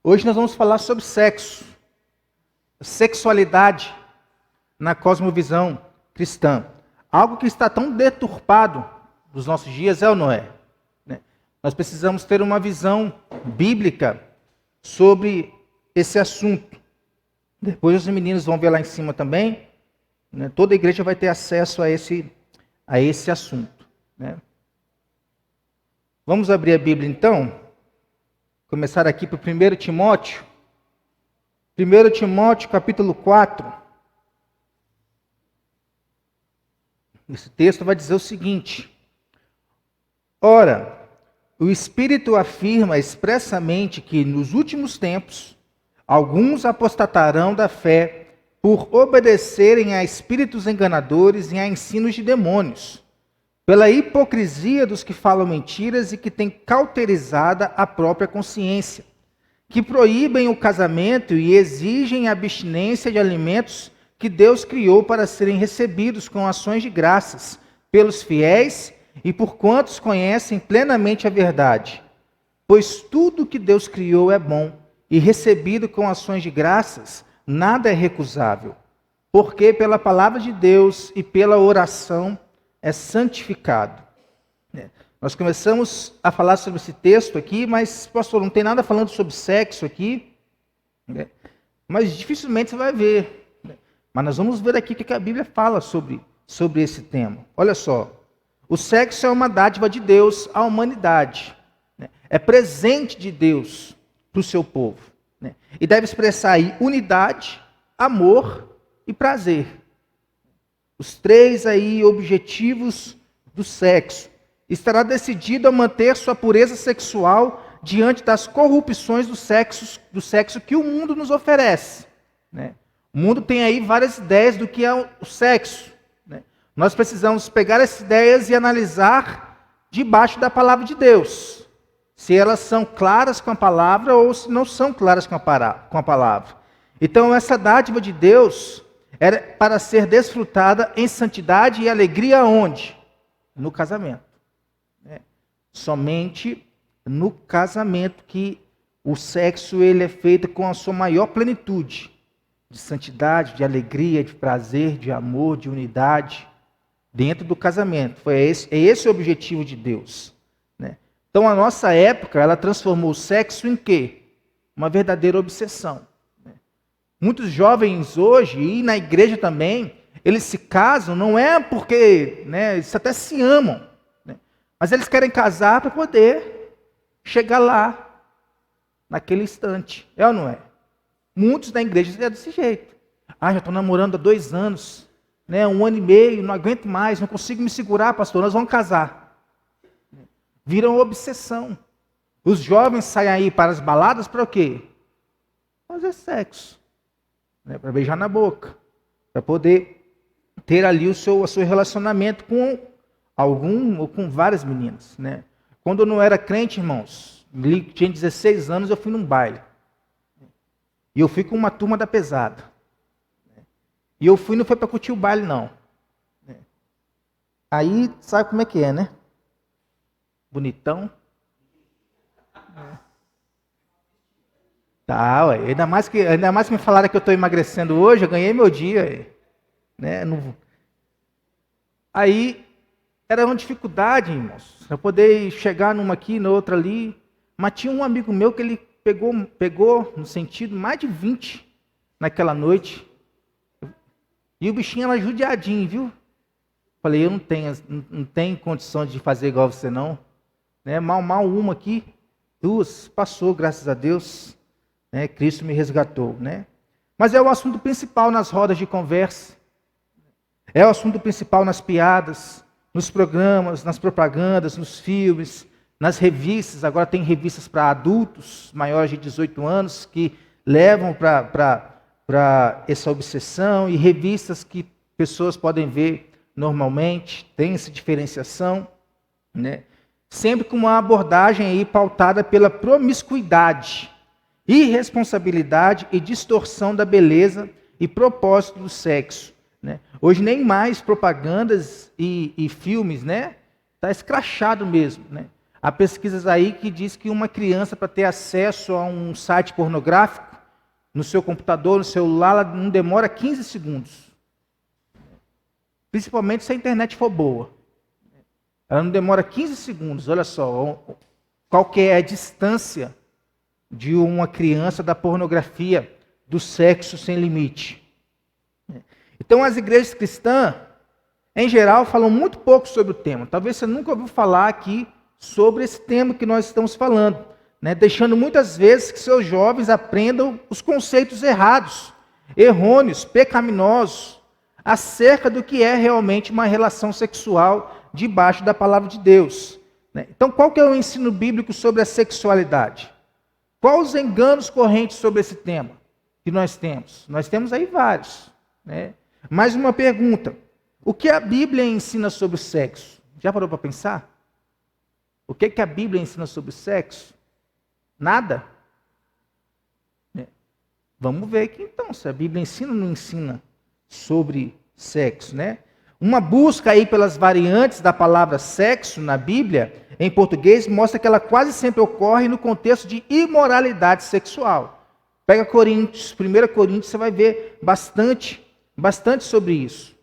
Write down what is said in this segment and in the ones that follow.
Hoje nós vamos falar sobre sexo, sexualidade na cosmovisão cristã. Algo que está tão deturpado nos nossos dias, é ou não é? Nós precisamos ter uma visão bíblica sobre esse assunto. Depois os meninos vão ver lá em cima também. Toda a igreja vai ter acesso a esse assunto. Vamos abrir a Bíblia então. Começar aqui para o 1 Timóteo. 1 Timóteo capítulo 4. Esse texto vai dizer o seguinte: Ora, o Espírito afirma expressamente que nos últimos tempos alguns apostatarão da fé por obedecerem a espíritos enganadores e a ensinos de demônios, pela hipocrisia dos que falam mentiras e que têm cauterizada a própria consciência, que proíbem o casamento e exigem a abstinência de alimentos que Deus criou para serem recebidos com ações de graças pelos fiéis e por quantos conhecem plenamente a verdade. Pois tudo que Deus criou é bom, e recebido com ações de graças, nada é recusável, porque pela palavra de Deus e pela oração é santificado. Nós começamos a falar sobre esse texto aqui, mas, pastor, não tem nada falando sobre sexo aqui, mas dificilmente você vai ver. Mas nós vamos ver aqui o que a Bíblia fala sobre esse tema. Olha só, o sexo é uma dádiva de Deus à humanidade, é presente de Deus para o seu povo, e deve expressar aí unidade, amor e prazer. Os três aí objetivos do sexo. Estará decidido a manter sua pureza sexual diante das corrupções do sexo que o mundo nos oferece. O mundo tem aí várias ideias do que é o sexo. Nós precisamos pegar essas ideias e analisar debaixo da palavra de Deus. Se elas são claras com a palavra ou se não são claras com a palavra. Então essa dádiva de Deus era para ser desfrutada em santidade e alegria onde? No casamento. Somente no casamento que o sexo ele é feito com a sua maior plenitude. De santidade, de alegria, de prazer, de amor, de unidade. Dentro do casamento. É esse o objetivo de Deus. Então a nossa época, ela transformou o sexo em quê? Uma verdadeira obsessão. Muitos jovens hoje, e na igreja também, eles se casam, não é porque, eles até se amam, mas eles querem casar para poder chegar lá, naquele instante. É ou não é? Muitos da igreja é desse jeito. Já estou namorando há 2 anos, 1 ano e meio, não aguento mais, não consigo me segurar, pastor, nós vamos casar. Viram obsessão. Os jovens saem aí para as baladas para o quê? Fazer sexo. Para beijar na boca. Para poder ter ali o seu relacionamento com algum ou com várias meninas. Quando eu não era crente, irmãos, tinha 16 anos, eu fui num baile. E eu fui com uma turma da pesada. E eu fui, não foi para curtir o baile, não. Aí, sabe como é que é, né? Bonitão. Tá, ué. Ainda mais que me falaram que eu estou emagrecendo hoje, eu ganhei meu dia. Aí, era uma dificuldade, irmãos. Eu poder chegar numa aqui, na outra ali. Mas tinha um amigo meu que ele pegou no sentido, mais de 20 naquela noite. E o bichinho era judiadinho, viu? Falei, eu não tenho condições de fazer igual você não. Mal uma aqui, 2, passou, graças a Deus. Cristo me resgatou. Mas é o assunto principal nas rodas de conversa. É o assunto principal nas piadas, nos programas, nas propagandas, nos filmes, nas revistas. Agora tem revistas para adultos maiores de 18 anos que levam para essa obsessão, e revistas que pessoas podem ver normalmente, tem essa diferenciação, sempre com uma abordagem aí pautada pela promiscuidade, irresponsabilidade e distorção da beleza e propósito do sexo. Hoje nem mais propagandas e filmes, está escrachado mesmo. Há pesquisas aí que diz que uma criança, para ter acesso a um site pornográfico, no seu computador, no celular, ela não demora 15 segundos. Principalmente se a internet for boa. Ela não demora 15 segundos. Olha só, qual que é a distância de uma criança da pornografia, do sexo sem limite. Então, as igrejas cristãs, em geral, falam muito pouco sobre o tema. Talvez você nunca ouviu falar aqui sobre esse tema que nós estamos falando, né? Deixando muitas vezes que seus jovens aprendam os conceitos errados, errôneos, pecaminosos, acerca do que é realmente uma relação sexual debaixo da palavra de Deus, né? Então, qual que é o ensino bíblico sobre a sexualidade? Quais os enganos correntes sobre esse tema que nós temos? Nós temos aí vários, né? Mais uma pergunta: o que a Bíblia ensina sobre o sexo? Já parou para pensar? O que a Bíblia ensina sobre o sexo? Nada? Vamos ver aqui então, se a Bíblia ensina ou não ensina sobre sexo, né? Uma busca aí pelas variantes da palavra sexo na Bíblia, em português, mostra que ela quase sempre ocorre no contexto de imoralidade sexual. Pega Coríntios, 1 Coríntios, você vai ver bastante sobre isso.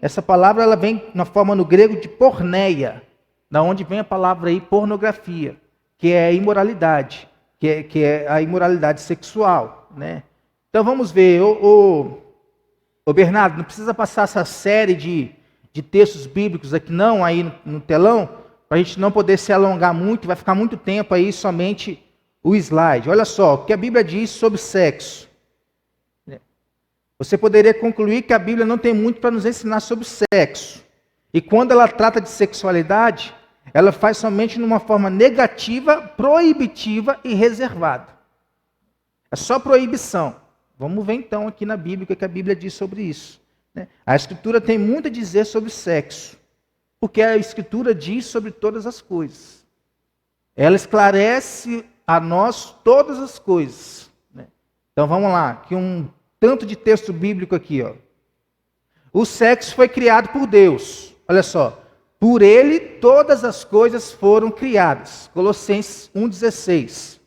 Essa palavra ela vem na forma no grego de porneia, da onde vem a palavra aí pornografia, que é a imoralidade, que é a imoralidade sexual, né? Então vamos ver, Ô Bernardo, não precisa passar essa série de textos bíblicos aqui não, aí no telão, para a gente não poder se alongar muito, vai ficar muito tempo aí somente o slide. Olha só, o que a Bíblia diz sobre sexo. Você poderia concluir que a Bíblia não tem muito para nos ensinar sobre sexo. E quando ela trata de sexualidade, ela faz somente numa forma negativa, proibitiva e reservada. É só proibição. Vamos ver então aqui na Bíblia o que a Bíblia diz sobre isso, né? A Escritura tem muito a dizer sobre sexo, porque a Escritura diz sobre todas as coisas. Ela esclarece a nós todas as coisas, né? Então vamos lá, aqui um tanto de texto bíblico aqui, ó. O sexo foi criado por Deus. Olha só. Por ele todas as coisas foram criadas. Colossenses 1,16.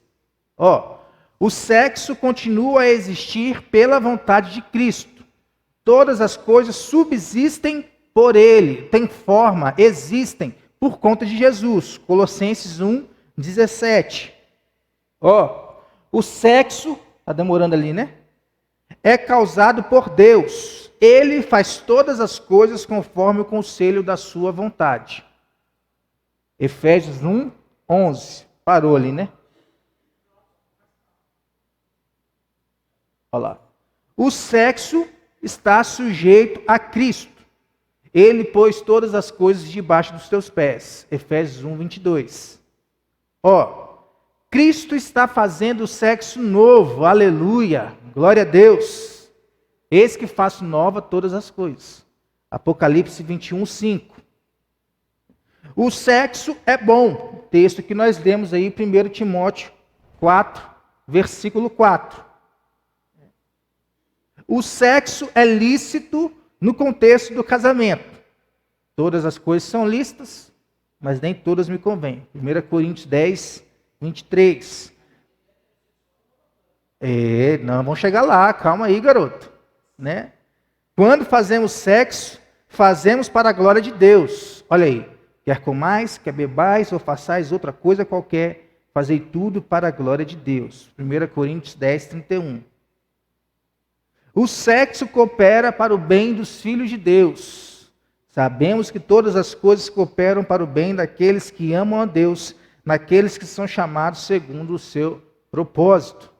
Ó. O sexo continua a existir pela vontade de Cristo. Todas as coisas subsistem por ele, têm forma, existem por conta de Jesus. Colossenses 1,17. Ó, o sexo, está demorando ali, né? É causado por Deus. Ele faz todas as coisas conforme o conselho da sua vontade. Efésios 1:11. Parou ali, né? Olha lá. O sexo está sujeito a Cristo. Ele pôs todas as coisas debaixo dos teus pés. Efésios 1:22. Ó, Cristo está fazendo o sexo novo. Aleluia. Glória a Deus. Eis que faço nova todas as coisas. Apocalipse 21:5. O sexo é bom. Texto que nós lemos aí, 1 Timóteo 4, versículo 4. O sexo é lícito no contexto do casamento. Todas as coisas são lícitas, mas nem todas me convêm. 1 Coríntios 10, 23. Não, vamos chegar lá, calma aí, garoto. Né? Quando fazemos sexo, fazemos para a glória de Deus. Olha aí, quer comais, quer bebais ou façais outra coisa qualquer, fazei tudo para a glória de Deus. 1 Coríntios 10, 31. O sexo coopera para o bem dos filhos de Deus. Sabemos que todas as coisas cooperam para o bem daqueles que amam a Deus, naqueles que são chamados segundo o seu propósito.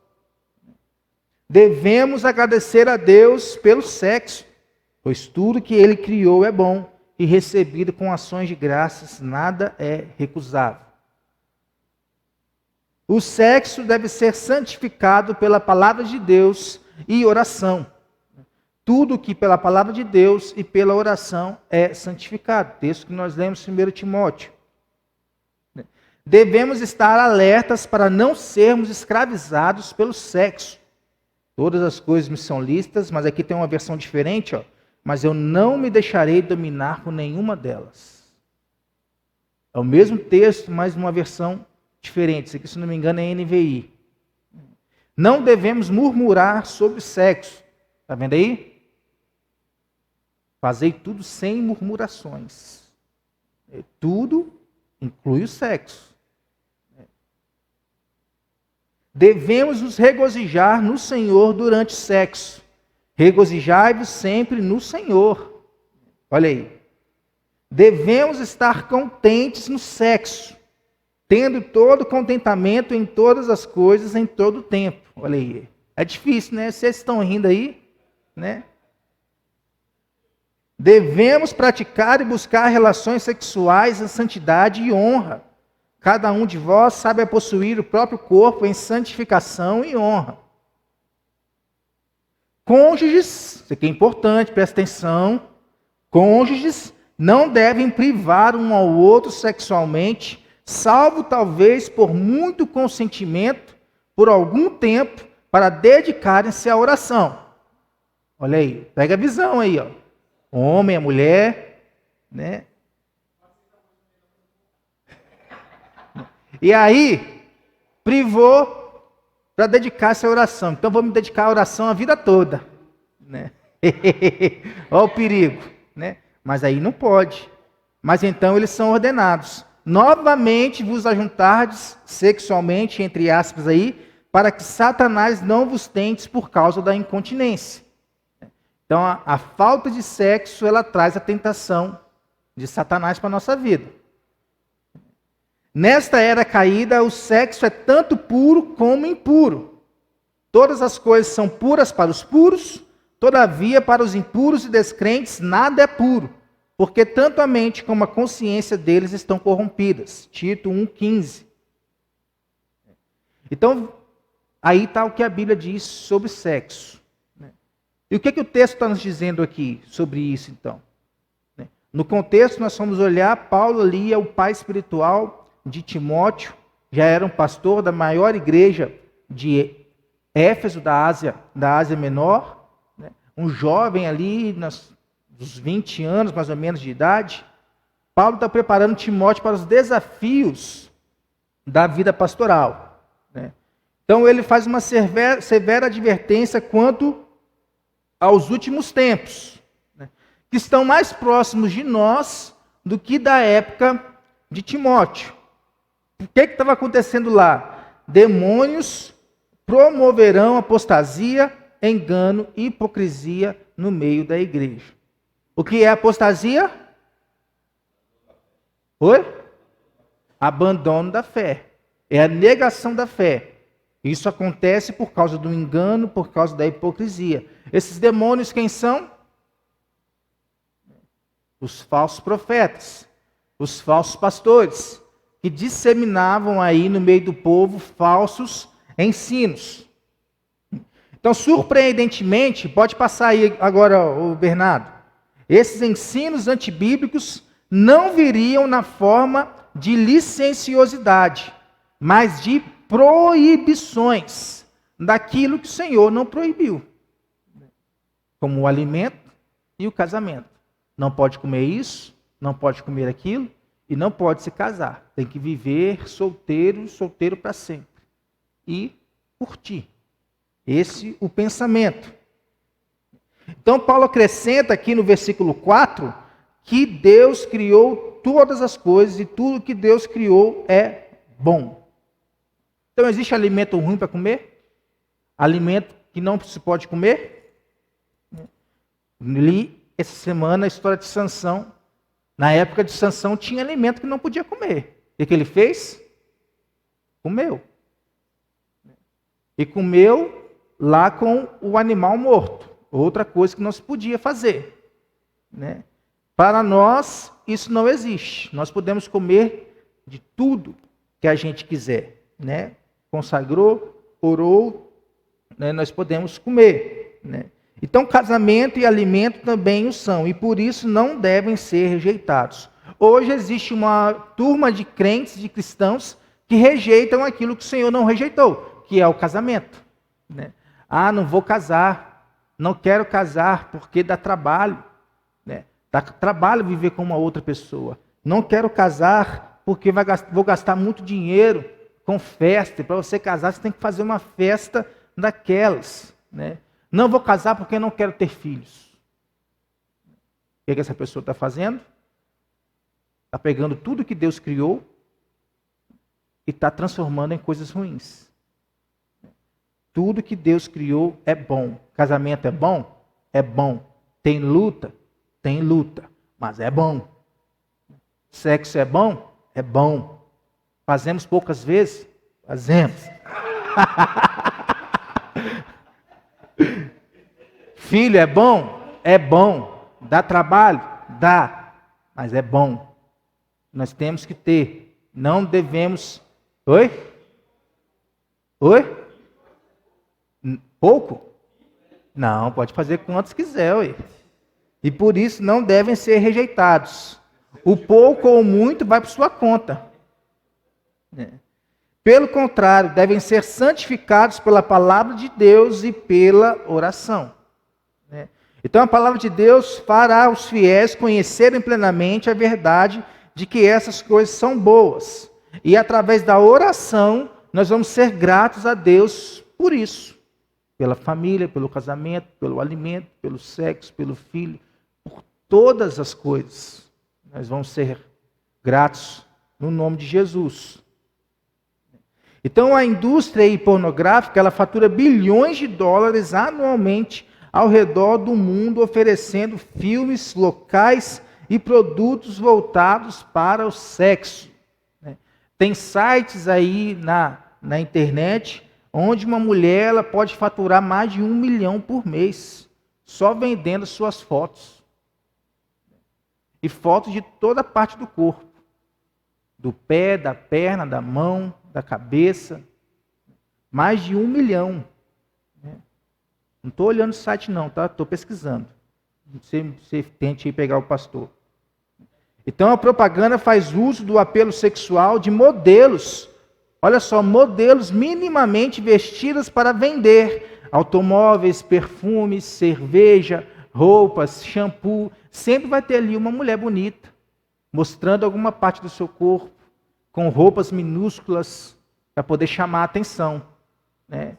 Devemos agradecer a Deus pelo sexo, pois tudo que Ele criou é bom e recebido com ações de graças, nada é recusável. O sexo deve ser santificado pela palavra de Deus e oração. Tudo que pela palavra de Deus e pela oração é santificado. Texto que nós lemos em 1 Timóteo. Devemos estar alertas para não sermos escravizados pelo sexo. Todas as coisas me são lícitas, mas aqui tem uma versão diferente, ó. Mas eu não me deixarei dominar por nenhuma delas. É o mesmo texto, mas numa versão diferente. Isso aqui, se não me engano, é NVI. Não devemos murmurar sobre sexo. Está vendo aí? Fazei tudo sem murmurações. Tudo inclui o sexo. Devemos nos regozijar no Senhor durante o sexo. Regozijai-vos sempre no Senhor. Olha aí. Devemos estar contentes no sexo, tendo todo contentamento em todas as coisas, em todo o tempo. Olha aí. É difícil, né? Vocês estão rindo aí, né? Devemos praticar e buscar relações sexuais em santidade e honra. Cada um de vós sabe possuir o próprio corpo em santificação e honra. Cônjuges, isso aqui é importante, presta atenção. Cônjuges não devem privar um ao outro sexualmente, salvo talvez por muito consentimento, por algum tempo, para dedicarem-se à oração. Olha aí, pega a visão aí, ó. O homem, a mulher, né? E aí, privou para dedicar-se à oração. Então, vou me dedicar à oração a vida toda. Né? Olha o perigo. Né? Mas aí não pode. Mas então eles são ordenados. Novamente vos ajuntardes sexualmente, entre aspas aí, para que Satanás não vos tente por causa da incontinência. Então, a falta de sexo, ela traz a tentação de Satanás para a nossa vida. Nesta era caída, o sexo é tanto puro como impuro. Todas as coisas são puras para os puros, todavia para os impuros e descrentes nada é puro, porque tanto a mente como a consciência deles estão corrompidas. Tito 1,15. Então, aí está o que a Bíblia diz sobre sexo. E o que o texto está nos dizendo aqui sobre isso, então? No contexto, nós vamos olhar, Paulo ali é o pai espiritual de Timóteo, já era um pastor da maior igreja de Éfeso, da Ásia Menor, né? Um jovem ali, dos 20 anos mais ou menos de idade. Paulo está preparando Timóteo para os desafios da vida pastoral. Né? Então ele faz uma severa advertência quanto aos últimos tempos, né? Que estão mais próximos de nós do que da época de Timóteo. O que estava acontecendo lá? Demônios promoverão apostasia, engano e hipocrisia no meio da igreja. O que é apostasia? Oi? Abandono da fé. É a negação da fé. Isso acontece por causa do engano, por causa da hipocrisia. Esses demônios quem são? Os falsos profetas, os falsos pastores, que disseminavam aí no meio do povo falsos ensinos. Então, surpreendentemente, pode passar aí agora, o Bernardo, esses ensinos antibíblicos não viriam na forma de licenciosidade, mas de proibições daquilo que o Senhor não proibiu, como o alimento e o casamento. Não pode comer isso, não pode comer aquilo, e não pode se casar. Tem que viver solteiro para sempre. E curtir. Esse o pensamento. Então Paulo acrescenta aqui no versículo 4 que Deus criou todas as coisas e tudo que Deus criou é bom. Então existe alimento ruim para comer? Alimento que não se pode comer? Li essa semana a história de Sansão. Na época de Sansão tinha alimento que não podia comer. E o que ele fez? Comeu. E comeu lá com o animal morto. Outra coisa que não se podia fazer. Né? Para nós, isso não existe. Nós podemos comer de tudo que a gente quiser. Né? Consagrou, orou, né? Nós podemos comer. Né? Então, casamento e alimento também o são, e por isso não devem ser rejeitados. Hoje existe uma turma de crentes, de cristãos, que rejeitam aquilo que o Senhor não rejeitou, que é o casamento. Né? Ah, não vou casar, não quero casar porque dá trabalho. Né? Dá trabalho viver com uma outra pessoa. Não quero casar porque vou gastar muito dinheiro com festa. E para você casar, você tem que fazer uma festa daquelas. Né? Não vou casar porque não quero ter filhos. O que essa pessoa está fazendo? Está pegando tudo que Deus criou e está transformando em coisas ruins. Tudo que Deus criou é bom. Casamento é bom? É bom. Tem luta? Tem luta. Mas é bom. Sexo é bom? É bom. Fazemos poucas vezes? Fazemos. Filho é bom? É bom. Dá trabalho? Dá. Mas é bom. Nós temos que ter. Não devemos... Oi? Oi? Pouco? Não, pode fazer quantos quiser, ué. E por isso não devem ser rejeitados. O pouco ou muito vai para sua conta. Pelo contrário, devem ser santificados pela palavra de Deus e pela oração. Então a palavra de Deus fará os fiéis conhecerem plenamente a verdade de que essas coisas são boas. E através da oração, nós vamos ser gratos a Deus por isso. Pela família, pelo casamento, pelo alimento, pelo sexo, pelo filho, por todas as coisas. Nós vamos ser gratos no nome de Jesus. Então a indústria pornográfica, ela fatura bilhões de dólares anualmente ao redor do mundo, oferecendo filmes locais e produtos voltados para o sexo. Tem sites aí na internet onde uma mulher ela pode faturar mais de 1 milhão por mês, só vendendo suas fotos. E fotos de toda a parte do corpo. Do pé, da perna, da mão, da cabeça. Mais de 1 milhão. Não estou olhando o site não, tá? Estou pesquisando. Você tente ir pegar o pastor. Então a propaganda faz uso do apelo sexual de modelos. Olha só, modelos minimamente vestidas para vender. Automóveis, perfumes, cerveja, roupas, shampoo. Sempre vai ter ali uma mulher bonita, mostrando alguma parte do seu corpo, com roupas minúsculas, para poder chamar a atenção. Né?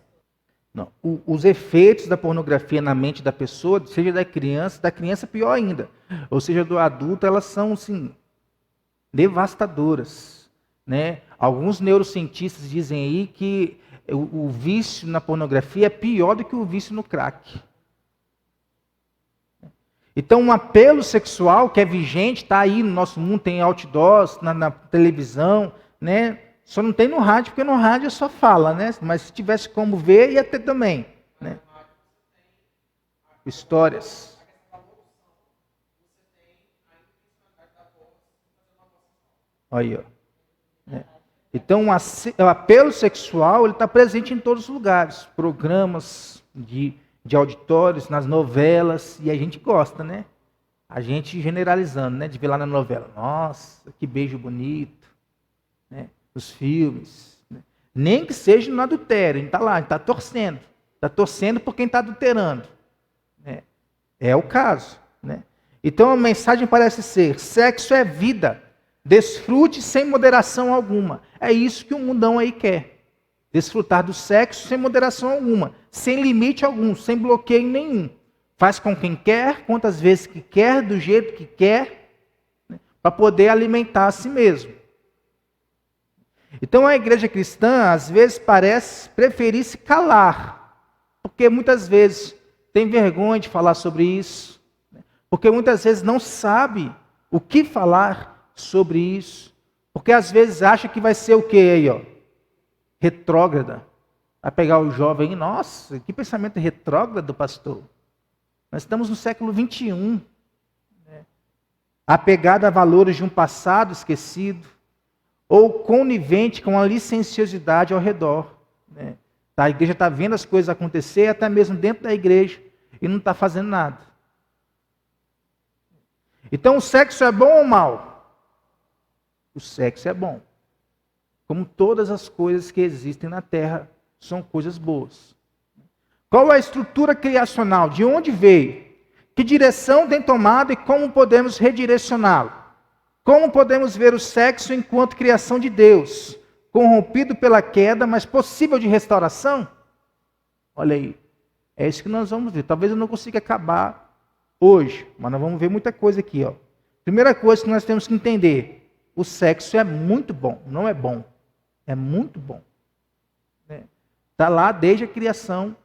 Não, os efeitos da pornografia na mente da pessoa, seja da criança pior ainda, ou seja do adulto, elas são assim, devastadoras. Né? Alguns neurocientistas dizem aí que o vício na pornografia é pior do que o vício no crack. Então, um apelo sexual que é vigente, está aí no nosso mundo, tem outdoors, na televisão, né? Só não tem no rádio, porque no rádio só fala, né? Mas se tivesse como ver, ia ter também. Né? Histórias. Aí, ó. Então, o apelo sexual está presente em todos os lugares. Programas de auditórios, nas novelas, e a gente gosta, né? A gente generalizando, né? De ver lá na novela. Nossa, que beijo bonito. Né? Os filmes. Né? Nem que seja no adultério. A gente está lá, a gente está torcendo. Está torcendo por quem está adulterando. Né? É o caso. Né? Então a mensagem parece ser: sexo é vida. Desfrute sem moderação alguma. É isso que o mundão aí quer. Desfrutar do sexo sem moderação alguma, sem limite algum, sem bloqueio nenhum. Faz com quem quer, quantas vezes que quer, do jeito que quer, né, para poder alimentar a si mesmo. Então a igreja cristã, às vezes, parece preferir se calar, porque muitas vezes tem vergonha de falar sobre isso, porque muitas vezes não sabe o que falar sobre isso, porque às vezes acha que vai ser o quê aí, ó? Retrógrada. Vai pegar o jovem, nossa, que pensamento retrógrado, pastor. Nós estamos no século 21. Né? Apegado a valores de um passado esquecido, ou conivente com a licenciosidade ao redor. Né? A igreja está vendo as coisas acontecer, até mesmo dentro da igreja, e não está fazendo nada. Então o sexo é bom ou mal? O sexo é bom. Como todas as coisas que existem na terra, são coisas boas. Qual é a estrutura criacional? De onde veio? Que direção tem tomado e como podemos redirecioná-lo? Como podemos ver o sexo enquanto criação de Deus, corrompido pela queda, mas possível de restauração? Olha aí, é isso que nós vamos ver. Talvez eu não consiga acabar hoje, mas nós vamos ver muita coisa aqui, ó. Primeira coisa que nós temos que entender: o sexo é muito bom, não é bom, é muito bom. Está lá desde a criação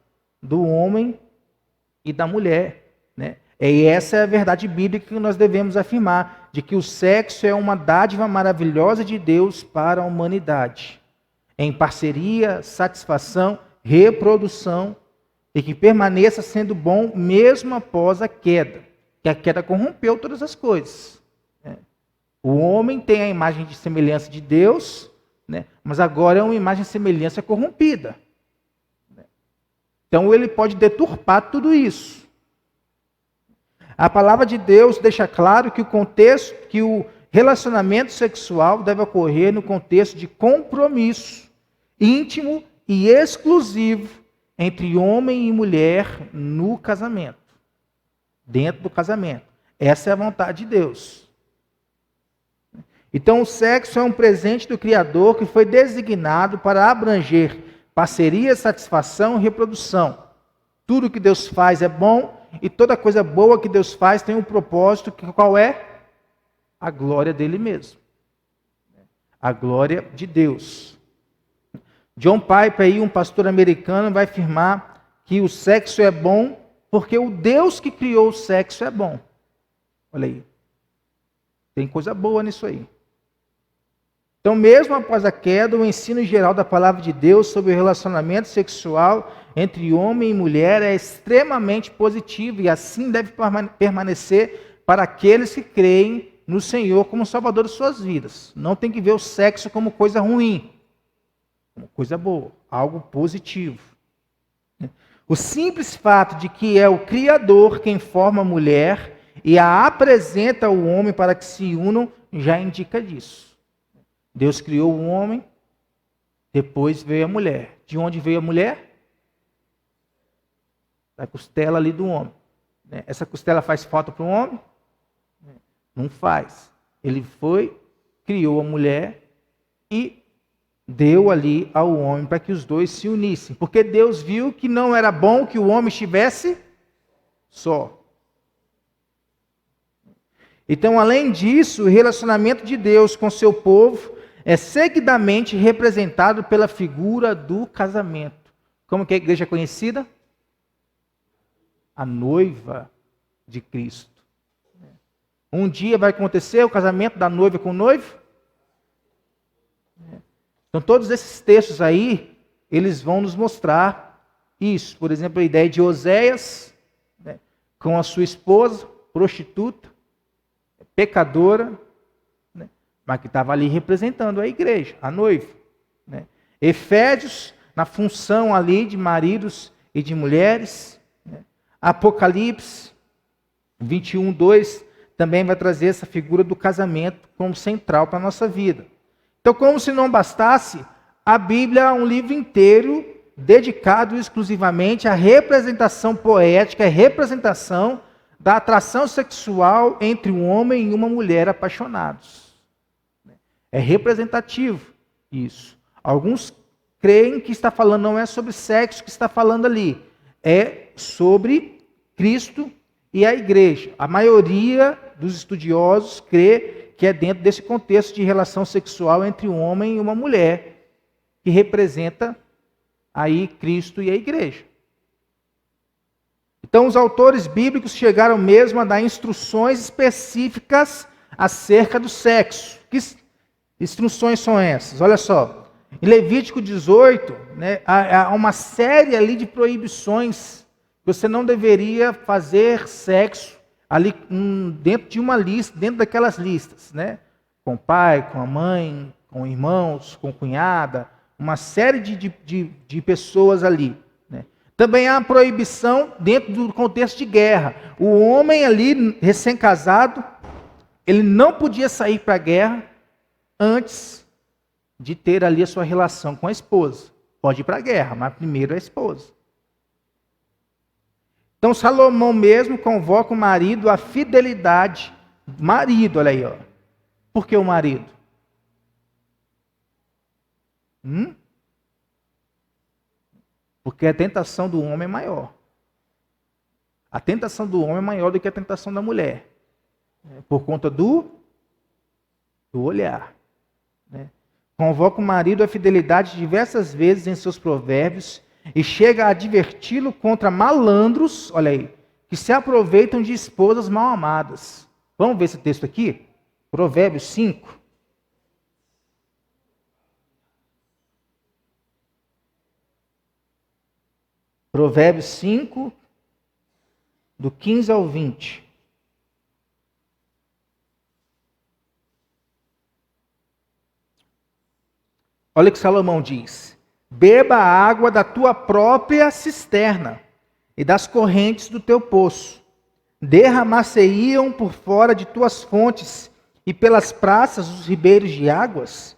do homem e da mulher, né? E essa é a verdade bíblica que nós devemos afirmar, de que o sexo é uma dádiva maravilhosa de Deus para a humanidade, em parceria, satisfação, reprodução, e que permaneça sendo bom mesmo após a queda, que a queda corrompeu todas as coisas. O homem tem a imagem de semelhança de Deus, né? Mas agora é uma imagem de semelhança corrompida. Então ele pode deturpar tudo isso. A palavra de Deus deixa claro que o relacionamento sexual deve ocorrer no contexto de compromisso íntimo e exclusivo entre homem e mulher no casamento, dentro do casamento. Essa é a vontade de Deus. Então o sexo é um presente do Criador que foi designado para abranger parceria, satisfação e reprodução. Tudo que Deus faz é bom, e toda coisa boa que Deus faz tem um propósito, que qual é? A glória dele mesmo. A glória de Deus. John Piper, aí, um pastor americano, vai afirmar que o sexo é bom porque o Deus que criou o sexo é bom. Olha aí. Tem coisa boa nisso aí. Então, mesmo após a queda, o ensino geral da palavra de Deus sobre o relacionamento sexual entre homem e mulher é extremamente positivo e assim deve permanecer para aqueles que creem no Senhor como Salvador de suas vidas. Não tem que ver o sexo como coisa ruim, como coisa boa, algo positivo. O simples fato de que é o Criador quem forma a mulher e a apresenta ao homem para que se unam já indica disso. Deus criou o homem, depois veio a mulher. De onde veio a mulher? Da costela ali do homem. Essa costela faz falta para o homem? Não faz. Ele foi, criou a mulher e deu ali ao homem para que os dois se unissem. Porque Deus viu que não era bom que o homem estivesse só. Então, além disso, o relacionamento de Deus com seu povo é seguidamente representado pela figura do casamento. Como que a igreja é conhecida? A noiva de Cristo. Um dia vai acontecer o casamento da noiva com o noivo? Então todos esses textos aí, eles vão nos mostrar isso. Por exemplo, a ideia de Oséias, com a sua esposa, prostituta, pecadora, mas que estava ali representando a igreja, a noiva. Efésios, na função ali de maridos e de mulheres. Apocalipse 21:2 também vai trazer essa figura do casamento como central para a nossa vida. Então, como se não bastasse, a Bíblia é um livro inteiro dedicado exclusivamente à representação poética, à representação da atração sexual entre um homem e uma mulher apaixonados. É representativo isso. Alguns creem que está falando, não é sobre sexo que está falando ali, é sobre Cristo e a igreja. A maioria dos estudiosos crê que é dentro desse contexto de relação sexual entre um homem e uma mulher, que representa aí Cristo e a igreja. Então, os autores bíblicos chegaram mesmo a dar instruções específicas acerca do sexo. Que instruções são essas? Olha só, em Levítico 18, há uma série ali de proibições. Você não deveria fazer sexo ali dentro de uma lista, dentro daquelas listas, com o pai, com a mãe, com irmãos, com cunhada, uma série de pessoas ali. Também há proibição dentro do contexto de guerra. O homem ali, recém-casado, ele não podia sair para a guerra antes de ter ali a sua relação com a esposa. Pode ir para a guerra, mas primeiro a esposa. Então Salomão mesmo convoca o marido à fidelidade. Marido, olha aí, ó. Por que o marido? Porque a tentação do homem é maior. A tentação do homem é maior do que a tentação da mulher. Por conta do olhar. Convoca o marido à fidelidade diversas vezes em seus provérbios e chega a adverti-lo contra malandros, olha aí, que se aproveitam de esposas mal amadas. Vamos ver esse texto aqui? Provérbios 5. Provérbios 5, do 15 ao 20. Olha o que Salomão diz: beba a água da tua própria cisterna e das correntes do teu poço. Derramar-se-iam por fora de tuas fontes e pelas praças os ribeiros de águas.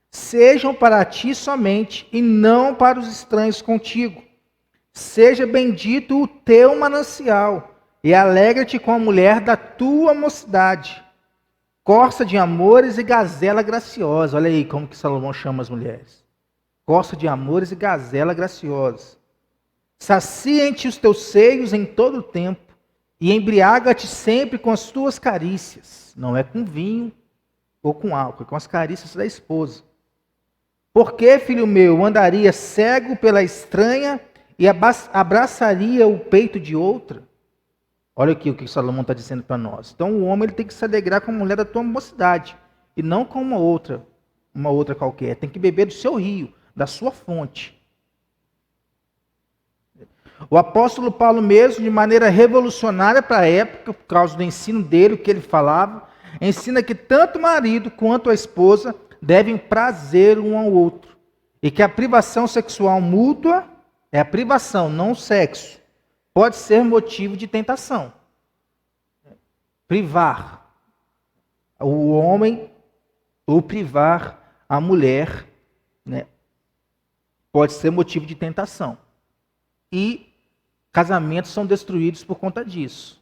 Sejam para ti somente e não para os estranhos contigo. Seja bendito o teu manancial e alegra-te com a mulher da tua mocidade. Corça de amores e gazela graciosa. Olha aí como que Salomão chama as mulheres. Corça de amores e gazela graciosa. Sacia-te os teus seios em todo o tempo e embriaga-te sempre com as tuas carícias. Não é com vinho ou com álcool, é com as carícias da esposa. Por que, filho meu, andaria cego pela estranha e abraçaria o peito de outra? Olha aqui o que Salomão está dizendo para nós. Então o homem ele tem que se alegrar com a mulher da tua mocidade e não com uma outra qualquer. Tem que beber do seu rio, da sua fonte. O apóstolo Paulo mesmo, de maneira revolucionária para a época, por causa do ensino dele, o que ele falava, ensina que tanto o marido quanto a esposa devem prazer um ao outro. E que a privação sexual mútua é a privação, não o sexo. Pode ser motivo de tentação. Privar o homem ou privar a mulher, pode ser motivo de tentação. E casamentos são destruídos por conta disso.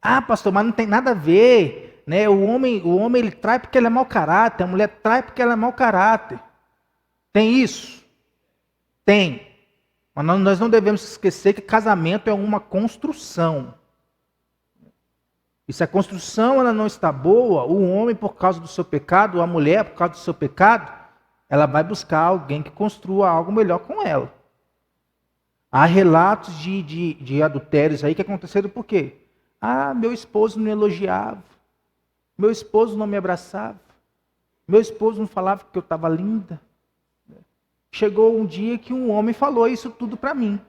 Ah, pastor, mas não tem nada a ver. O homem ele trai porque ele é mau caráter, a mulher trai porque ela é mau caráter. Tem isso? Tem. Mas nós não devemos esquecer que casamento é uma construção. E se a construção ela não está boa, o homem, por causa do seu pecado, a mulher, por causa do seu pecado, ela vai buscar alguém que construa algo melhor com ela. Há relatos de adultérios aí que aconteceram por quê? Ah, meu esposo não elogiava. Meu esposo não me abraçava. Meu esposo não falava que eu estava linda. Chegou um dia que um homem falou isso tudo para mim.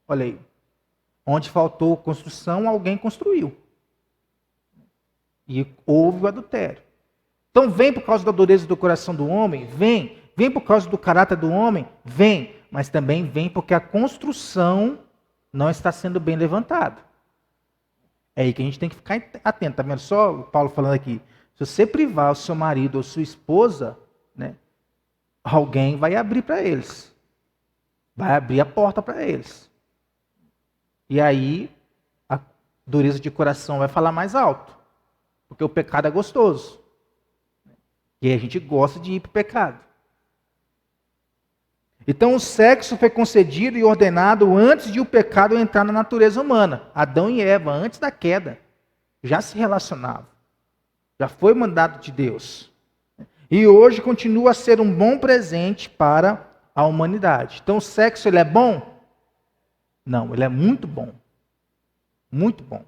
Olha aí. Onde faltou construção, alguém construiu. E houve o adultério. Então vem por causa da dureza do coração do homem? Vem. Vem por causa do caráter do homem? Vem. Mas também vem porque a construção não está sendo bem levantada. É aí que a gente tem que ficar atento. Tá vendo só o Paulo falando aqui? Se você privar o seu marido ou sua esposa, alguém vai abrir para eles. Vai abrir a porta para eles. E aí, a dureza de coração vai falar mais alto. Porque o pecado é gostoso. E a gente gosta de ir para o pecado. Então o sexo foi concedido e ordenado antes de o pecado entrar na natureza humana. Adão e Eva, antes da queda, já se relacionavam. Já foi mandado de Deus. E hoje continua a ser um bom presente para a humanidade. Então o sexo ele é bom? Não, ele é muito bom. Muito bom.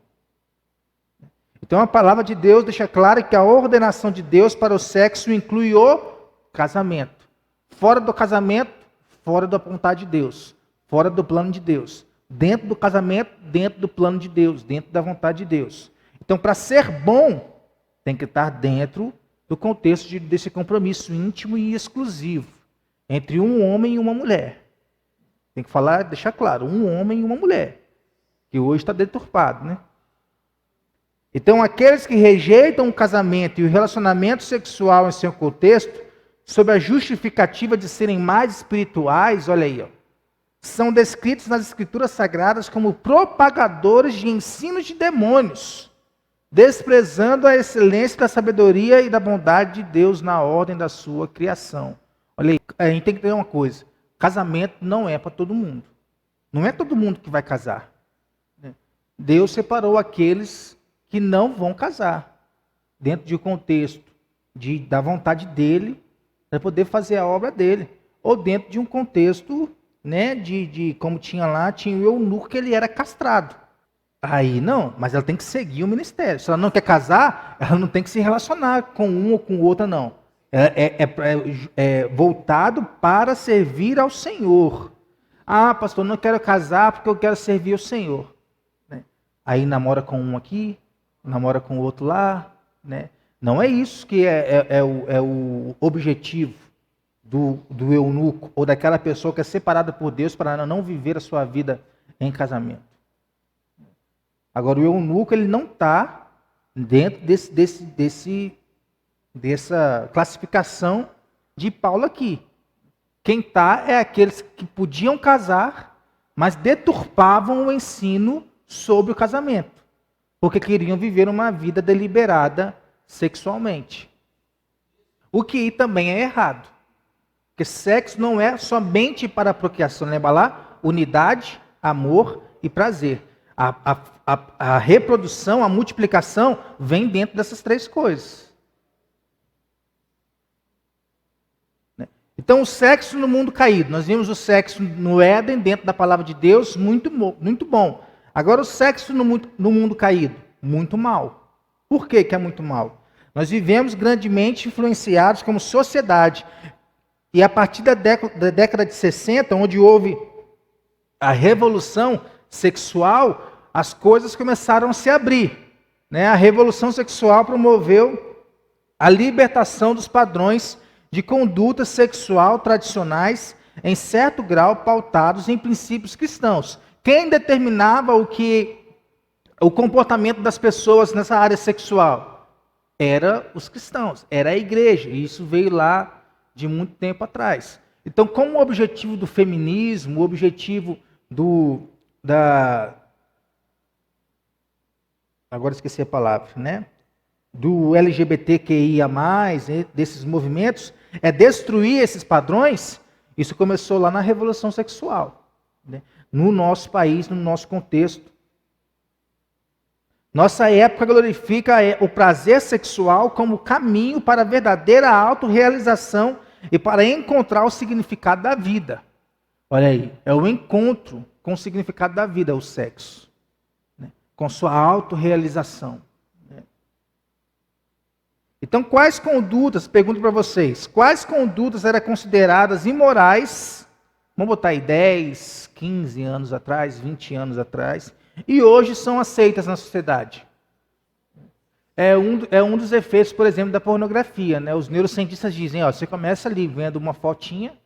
Então a palavra de Deus deixa claro que a ordenação de Deus para o sexo inclui o casamento. Fora do casamento, fora da vontade de Deus. Fora do plano de Deus. Dentro do casamento, dentro do plano de Deus. Dentro da vontade de Deus. Então para ser bom, tem que estar dentro do contexto desse compromisso íntimo e exclusivo entre um homem e uma mulher. Tem que falar, deixar claro, um homem e uma mulher, que hoje está deturpado, né? Então, aqueles que rejeitam o casamento e o relacionamento sexual em seu contexto, sob a justificativa de serem mais espirituais, olha aí, são descritos nas Escrituras Sagradas como propagadores de ensinos de demônios, desprezando a excelência da sabedoria e da bondade de Deus na ordem da sua criação. Olha aí, a gente tem que ter uma coisa: casamento não é para todo mundo. Não é todo mundo que vai casar. Deus separou aqueles que não vão casar, dentro de um contexto da vontade dele, para poder fazer a obra dele, ou dentro de um contexto, né, como tinha lá, tinha o eunuco, que ele era castrado. Aí não, mas ela tem que seguir o ministério. Se ela não quer casar, ela não tem que se relacionar com um ou com outra, não. É voltado para servir ao Senhor. Ah, pastor, não quero casar porque eu quero servir ao Senhor. Né? Aí namora com um aqui, namora com o outro lá. Né? Não é isso que é o objetivo do eunuco ou daquela pessoa que é separada por Deus para não viver a sua vida em casamento. Agora, o eunuco, ele não está dentro dessa classificação de Paulo aqui. Quem está é aqueles que podiam casar, mas deturpavam o ensino sobre o casamento, porque queriam viver uma vida deliberada sexualmente. O que também é errado, porque sexo não é somente para a procriação, lembra lá? Unidade, amor e prazer. A reprodução, a multiplicação vem dentro dessas três coisas. Então, o sexo no mundo caído. Nós vimos o sexo no Éden, dentro da palavra de Deus, muito bom. Agora, o sexo no mundo caído, muito mal. Por que é muito mal? Nós vivemos grandemente influenciados como sociedade. E a partir da década de 60, onde houve a revolução sexual, as coisas começaram a se abrir. Né? A revolução sexual promoveu a libertação dos padrões de conduta sexual tradicionais, em certo grau pautados em princípios cristãos. Quem determinava o comportamento das pessoas nessa área sexual? Era os cristãos, era a igreja, e isso veio lá de muito tempo atrás. Então, como o objetivo do feminismo, o objetivo agora esqueci a palavra, né? Do LGBTQIA+, desses movimentos, é destruir esses padrões. Isso começou lá na Revolução Sexual, né? No nosso país, no nosso contexto. Nossa época glorifica o prazer sexual como caminho para a verdadeira autorrealização e para encontrar o significado da vida. Olha aí, é o encontro com o significado da vida, o sexo, né? Com sua autorrealização. Então, quais condutas, pergunto para vocês, quais condutas eram consideradas imorais, vamos botar aí 10, 15 anos atrás, 20 anos atrás, e hoje são aceitas na sociedade? É um dos efeitos, por exemplo, da pornografia. Né? Os neurocientistas dizem, ó, você começa ali vendo uma fotinha,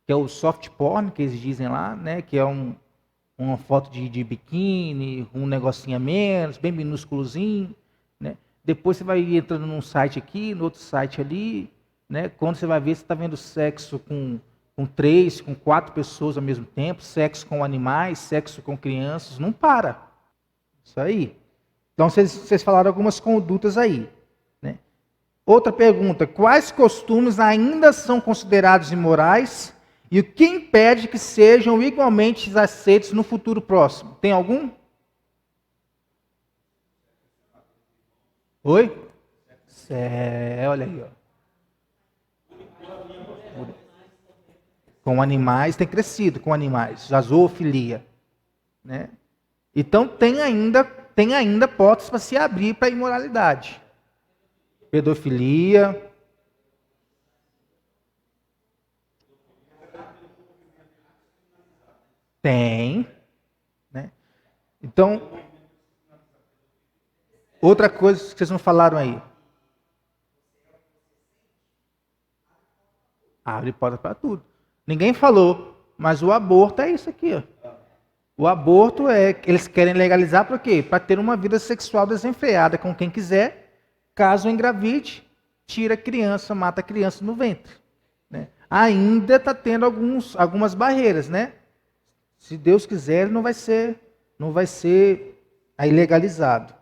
que é o soft porn, que eles dizem lá, né? Que é uma foto de biquíni, um negocinho a menos, bem minúsculozinho, né? Depois você vai entrando num site aqui, no outro site ali, né? Quando você vai ver, você está vendo sexo com 3, com 4 pessoas ao mesmo tempo, sexo com animais, sexo com crianças, não para. Isso aí. Então, vocês falaram algumas condutas aí. Né? Outra pergunta, quais costumes ainda são considerados imorais e o que impede que sejam igualmente aceitos no futuro próximo? Tem algum? Oi? Olha aí, ó. Com animais, tem crescido com animais, a zoofilia. Né? Então tem ainda portas para se abrir para a imoralidade. Pedofilia. Tem. Né? Então, outra coisa que vocês não falaram aí. Abre porta para tudo. Ninguém falou, mas o aborto é isso aqui. Ó. O aborto eles querem legalizar para quê? Para ter uma vida sexual desenfreada com quem quiser. Caso engravide, tira a criança, mata a criança no ventre. Né? Ainda está tendo algumas barreiras, né? Se Deus quiser, não vai ser aí legalizado.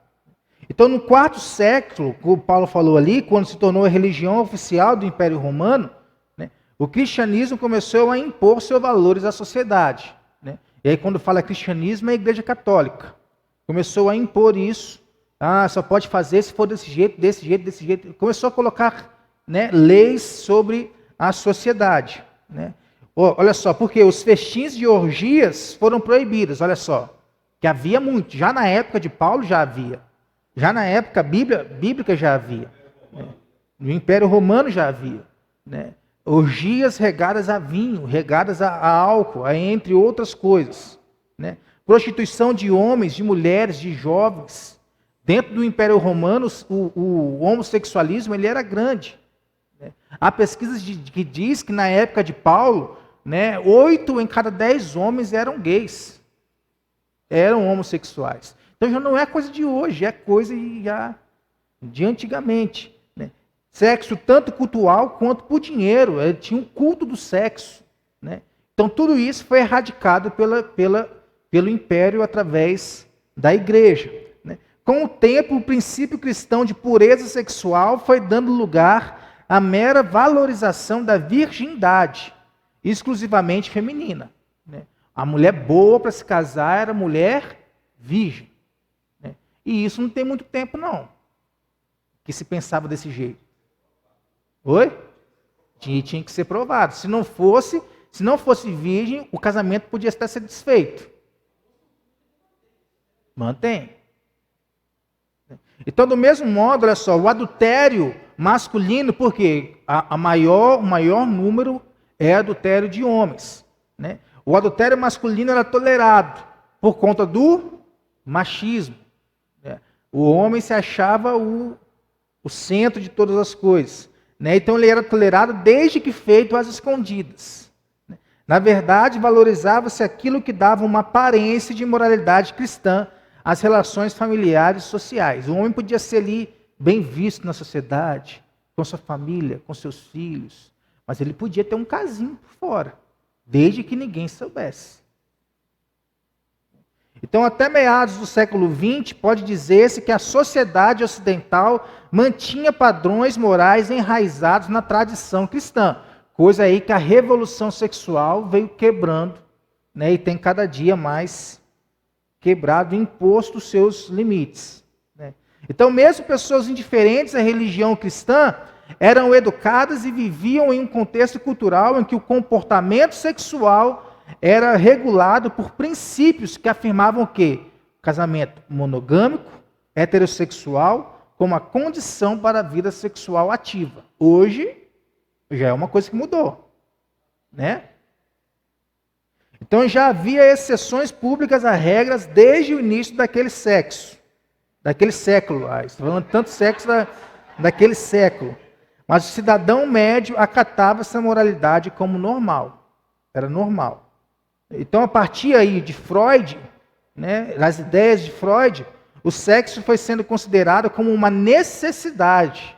Então, no quarto século, como Paulo falou ali, quando se tornou a religião oficial do Império Romano, né, o cristianismo começou a impor seus valores à sociedade. Né? E aí, quando fala cristianismo, é a Igreja Católica. Começou a impor isso. Ah, só pode fazer se for desse jeito, desse jeito, desse jeito. Começou a colocar, né, leis sobre a sociedade. Né? Olha só, porque os festins de orgias foram proibidos, olha só. Que havia muito, já na época de Paulo já havia. Já na época bíblica já havia. Né? No Império Romano já havia. Né? Orgias regadas a vinho, regadas a álcool, entre outras coisas. Né? Prostituição de homens, de mulheres, de jovens. Dentro do Império Romano, o homossexualismo ele era grande. Né? Há pesquisas que diz que na época de Paulo, né, 8 em cada 10 homens eram gays. Eram homossexuais. Então já não é coisa de hoje, é coisa já de antigamente. Né? Sexo tanto cultural quanto por dinheiro. Tinha um culto do sexo. Né? Então tudo isso foi erradicado pelo império através da igreja. Né? Com o tempo, o princípio cristão de pureza sexual foi dando lugar à mera valorização da virgindade, exclusivamente feminina. Né? A mulher boa para se casar era mulher virgem. Né? E isso não tem muito tempo, não. Que se pensava desse jeito. Oi? Tinha que ser provado. Se não fosse virgem, o casamento podia estar satisfeito. Mantém. Então, do mesmo modo, olha só, o adultério masculino, porque o maior número é adultério de homens. Né? O adultério masculino era tolerado por conta do machismo. Né? O homem se achava o centro de todas as coisas. Né? Então ele era tolerado desde que feito às escondidas. Né? Na verdade, valorizava-se aquilo que dava uma aparência de moralidade cristã às relações familiares e sociais. O homem podia ser ali bem visto na sociedade, com sua família, com seus filhos, mas ele podia ter um casinho por fora, desde que ninguém soubesse. Então, até meados do século XX, pode dizer-se que a sociedade ocidental mantinha padrões morais enraizados na tradição cristã, coisa aí que a revolução sexual veio quebrando, né, e tem cada dia mais quebrado e imposto os seus limites. Né? Então, mesmo pessoas indiferentes à religião cristã eram educadas e viviam em um contexto cultural em que o comportamento sexual era regulado por princípios que afirmavam que casamento monogâmico, heterossexual, como a condição para a vida sexual ativa. Hoje, já é uma coisa que mudou. Né? Então já havia exceções públicas a regras desde o início daquele século. Estou falando tanto sexo daquele século. Mas o cidadão médio acatava essa moralidade como normal. Era normal. Então, a partir aí de Freud, né, das ideias de Freud, o sexo foi sendo considerado como uma necessidade.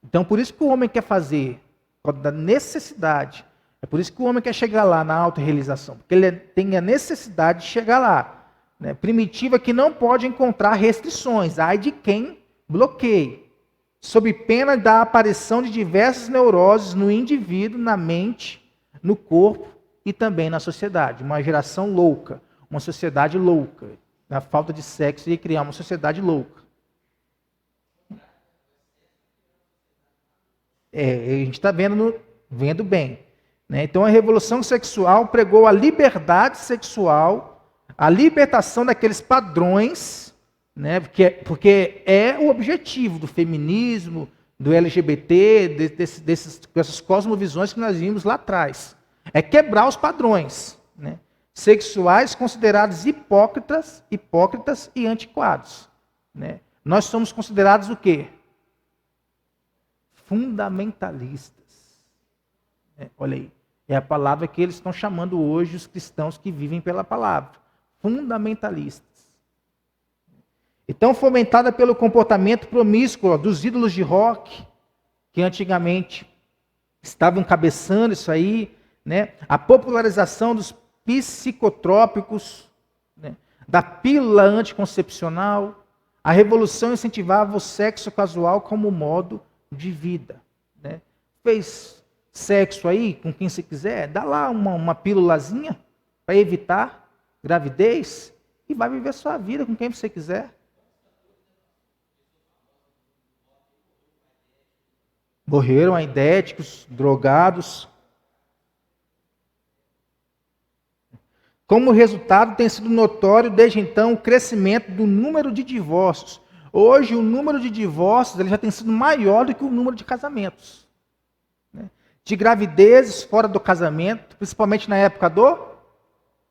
Então, por isso que o homem quer fazer, por causa da necessidade. É por isso que o homem quer chegar lá na autorrealização, porque ele tem a necessidade de chegar lá. Né? Primitiva que não pode encontrar restrições, ai de quem bloqueie, sob pena da aparição de diversas neuroses no indivíduo, na mente, no corpo e também na sociedade. Uma geração louca, uma sociedade louca. A falta de sexo ia criar uma sociedade louca. A gente está vendo bem. Né? Então a revolução sexual pregou a liberdade sexual, a libertação daqueles padrões, né? porque é o objetivo do feminismo, do LGBT, dessas cosmovisões que nós vimos lá atrás. É quebrar os padrões, né, sexuais considerados hipócritas e antiquados. Né? Nós somos considerados o quê? Fundamentalistas. Olha aí, é a palavra que eles estão chamando hoje os cristãos que vivem pela palavra. Fundamentalistas. Então, fomentada pelo comportamento promíscuo dos ídolos de rock, que antigamente estavam encabeçando isso aí, né? A popularização dos psicotrópicos, né? Da pílula anticoncepcional, A revolução incentivava o sexo casual como modo de vida. Né? Fez sexo aí com quem você quiser, dá lá uma pílulazinha para evitar gravidez e vai viver sua vida com quem você quiser. Morreram aidéticos, drogados. Como resultado, tem sido notório desde então o crescimento do número de divórcios. Hoje, o número de divórcios ele já tem sido maior do que o número de casamentos. De gravidezes fora do casamento, principalmente na época do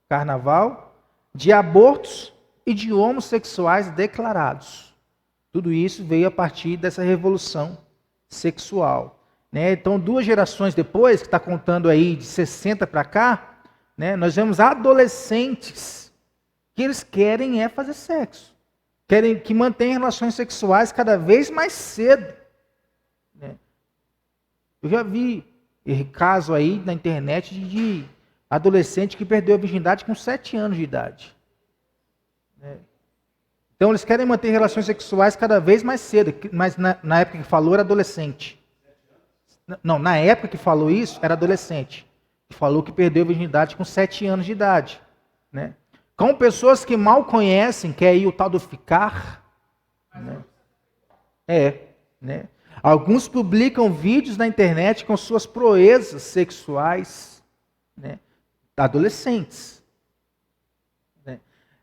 carnaval, de abortos e de homossexuais declarados. Tudo isso veio a partir dessa revolução sexual. Então, 2 gerações depois, que está contando aí de 60 para cá, nós vemos adolescentes que eles querem fazer sexo. Querem que mantenham relações sexuais cada vez mais cedo. Eu já vi caso aí na internet de adolescente que perdeu a virgindade com 7 anos de idade. Então eles querem manter relações sexuais cada vez mais cedo, mas na época que falou era adolescente. Não, na época que falou isso era adolescente. Que falou que perdeu a virgindade com 7 anos de idade. Com pessoas que mal conhecem, que é aí o tal do ficar. Alguns publicam vídeos na internet com suas proezas sexuais, adolescentes.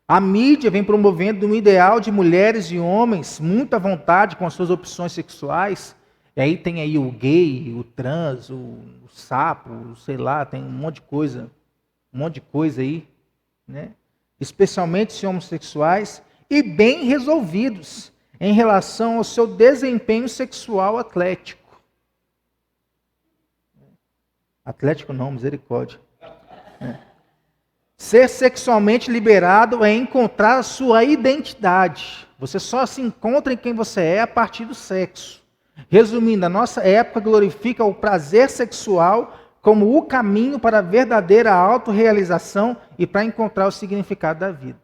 A mídia vem promovendo um ideal de mulheres e homens muito à vontade com as suas opções sexuais. E aí tem aí o gay, o trans, o sapo, sei lá, tem um monte de coisa aí, especialmente se homossexuais, e bem resolvidos em relação ao seu desempenho sexual atlético. Atlético não, misericórdia. Ser sexualmente liberado é encontrar a sua identidade. Você só se encontra em quem você é a partir do sexo. Resumindo, a nossa época glorifica o prazer sexual como o caminho para a verdadeira autorrealização e para encontrar o significado da vida.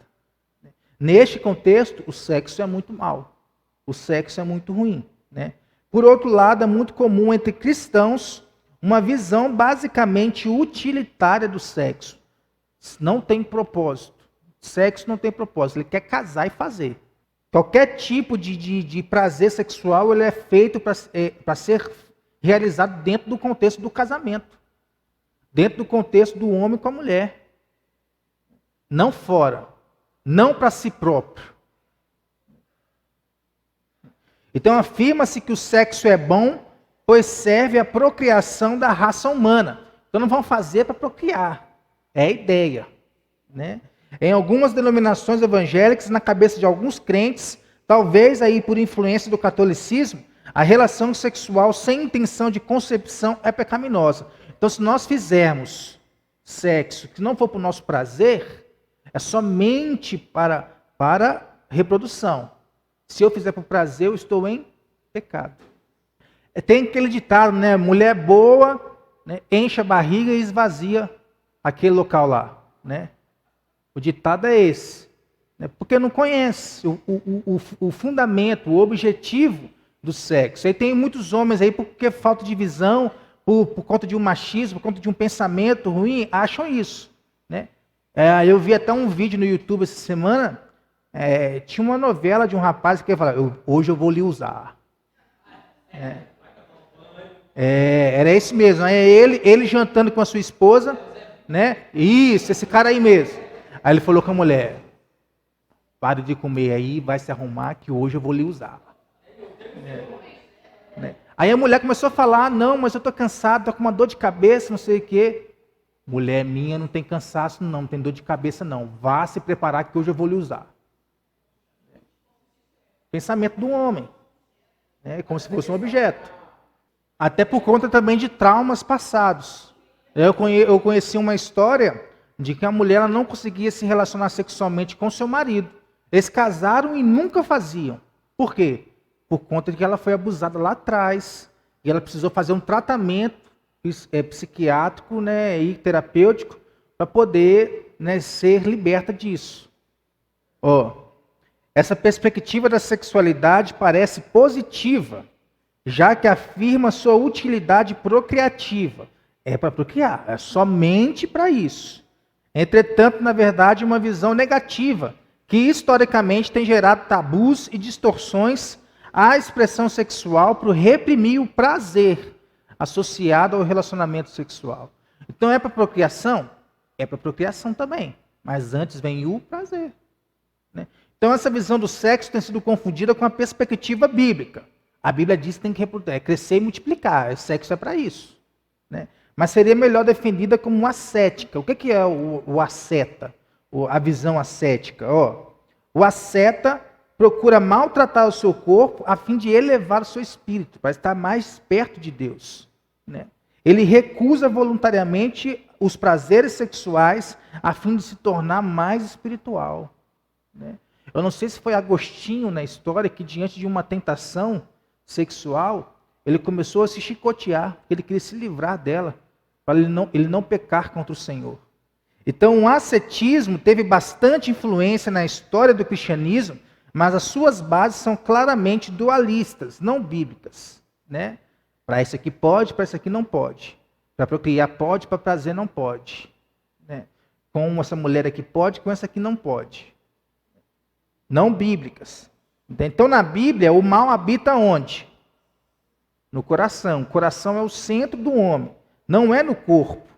Neste contexto, o sexo é muito mau. O sexo é muito ruim. Por outro lado, é muito comum entre cristãos uma visão basicamente utilitária do sexo. Não tem propósito. Sexo não tem propósito. Ele quer casar e fazer. Qualquer tipo de prazer sexual ele é feito para ser realizado dentro do contexto do casamento. Dentro do contexto do homem com a mulher. Não fora. Não para si próprio. Então afirma-se que o sexo é bom, pois serve à procriação da raça humana. Então não vão fazer para procriar. É a ideia. Em algumas denominações evangélicas, na cabeça de alguns crentes, talvez aí por influência do catolicismo, a relação sexual sem intenção de concepção é pecaminosa. Então, se nós fizermos sexo que não for para o nosso prazer, é somente para reprodução. Se eu fizer por prazer, eu estou em pecado. Tem aquele ditado, mulher boa, enche a barriga e esvazia aquele local lá, O ditado é esse, porque não conhece o fundamento, o objetivo do sexo. Aí tem muitos homens aí, porque falta de visão, por conta de um machismo, por conta de um pensamento ruim, acham isso. Eu vi até um vídeo no YouTube essa semana, tinha uma novela de um rapaz que ia falar, hoje eu vou lhe usar. Era esse mesmo, ele jantando com a sua esposa, Isso, esse cara aí mesmo. Aí ele falou com a mulher, pare de comer aí, vai se arrumar que hoje eu vou lhe usar. Aí a mulher começou a falar, não, mas eu estou cansado, estou com uma dor de cabeça, não sei o quê. Mulher minha não tem cansaço não tem dor de cabeça não. Vá se preparar que hoje eu vou lhe usar. Pensamento do homem. Como se fosse um objeto. Até por conta também de traumas passados. Eu conheci uma história de que a mulher ela não conseguia se relacionar sexualmente com seu marido. Eles casaram e nunca faziam. Por quê? Por conta de que ela foi abusada lá atrás. E ela precisou fazer um tratamento psiquiátrico e terapêutico para poder ser liberta disso. Essa perspectiva da sexualidade parece positiva, já que afirma sua utilidade procriativa. É para procriar, é somente para isso. Entretanto, na verdade, uma visão negativa, que historicamente tem gerado tabus e distorções à expressão sexual para reprimir o prazer associado ao relacionamento sexual. Então é para procriação? É para procriação também, mas antes vem o prazer. Né? Então essa visão do sexo tem sido confundida com a perspectiva bíblica. A Bíblia diz que tem que crescer e multiplicar, o sexo é para isso. Né? Mas seria melhor defendida como uma ascética. O que é o asceta? A visão ascética? O asceta procura maltratar o seu corpo a fim de elevar o seu espírito, para estar mais perto de Deus. Né? Ele recusa voluntariamente os prazeres sexuais a fim de se tornar mais espiritual. Né? Eu não sei se foi Agostinho na história que, diante de uma tentação sexual, ele começou a se chicotear, porque ele queria se livrar dela, para ele não pecar contra o Senhor. Então, o ascetismo teve bastante influência na história do cristianismo, mas as suas bases são claramente dualistas, não bíblicas. Né? Para isso aqui pode, para isso aqui não pode. Para procriar pode, para prazer não pode. Né? Com essa mulher aqui pode, com essa aqui não pode. Não bíblicas. Então, na Bíblia, o mal habita onde? No coração. O coração é o centro do homem, não é no corpo.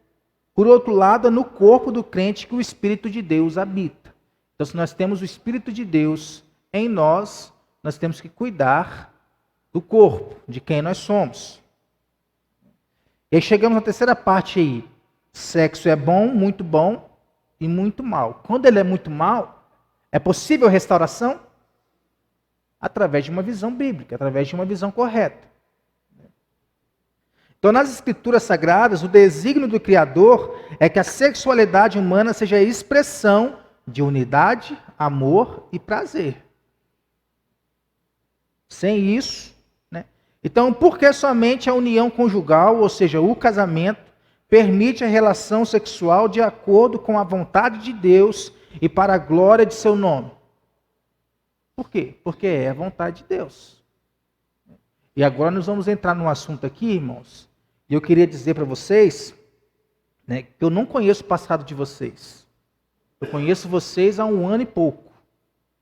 Por outro lado, é no corpo do crente que o Espírito de Deus habita. Então, se nós temos o Espírito de Deus em nós, nós temos que cuidar do corpo, de quem nós somos. E aí chegamos na terceira parte aí. Sexo é bom e muito mal. Quando ele é muito mal, é possível restauração? Através de uma visão bíblica, através de uma visão correta. Então, nas Escrituras Sagradas, o desígnio do Criador é que a sexualidade humana seja a expressão de unidade, amor e prazer. Sem isso, né? Então, por que somente a união conjugal, ou seja, o casamento, permite a relação sexual de acordo com a vontade de Deus e para a glória de seu nome? Por quê? Porque é a vontade de Deus. E agora nós vamos entrar num assunto aqui, irmãos, e eu queria dizer para vocês, né, que eu não conheço o passado de vocês. Eu conheço vocês há 1 ano e pouco.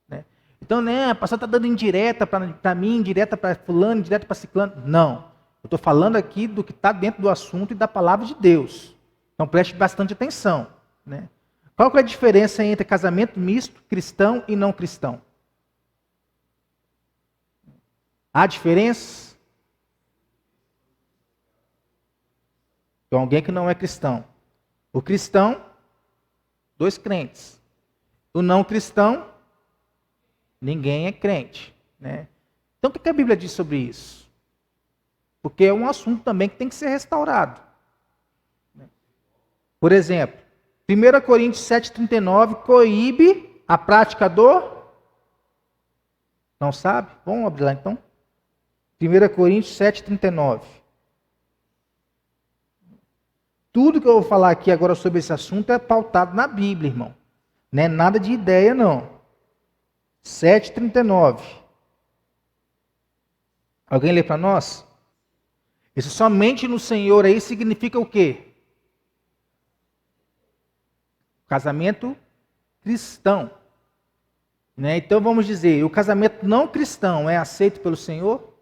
Né? Então, né, o pastor está dando indireta para mim, indireta para fulano, indireta para ciclano. Não. Eu estou falando aqui do que está dentro do assunto e da palavra de Deus. Então preste bastante atenção. Né? Qual que é a diferença entre casamento misto, cristão e não cristão? Há diferença? Então, alguém que não é cristão. O cristão, 2 crentes. O não cristão, ninguém é crente. Né? Então, o que a Bíblia diz sobre isso? Porque é um assunto também que tem que ser restaurado. Por exemplo, 1 Coríntios 7,39 coíbe a prática do... Não sabe? Vamos abrir lá então. 1 Coríntios 7,39. Tudo que eu vou falar aqui agora sobre esse assunto é pautado na Bíblia, irmão. Não é nada de ideia, não. 7,39. Alguém lê para nós? Isso somente no Senhor aí significa o quê? Casamento cristão. Né? Então vamos dizer, o casamento não cristão é aceito pelo Senhor?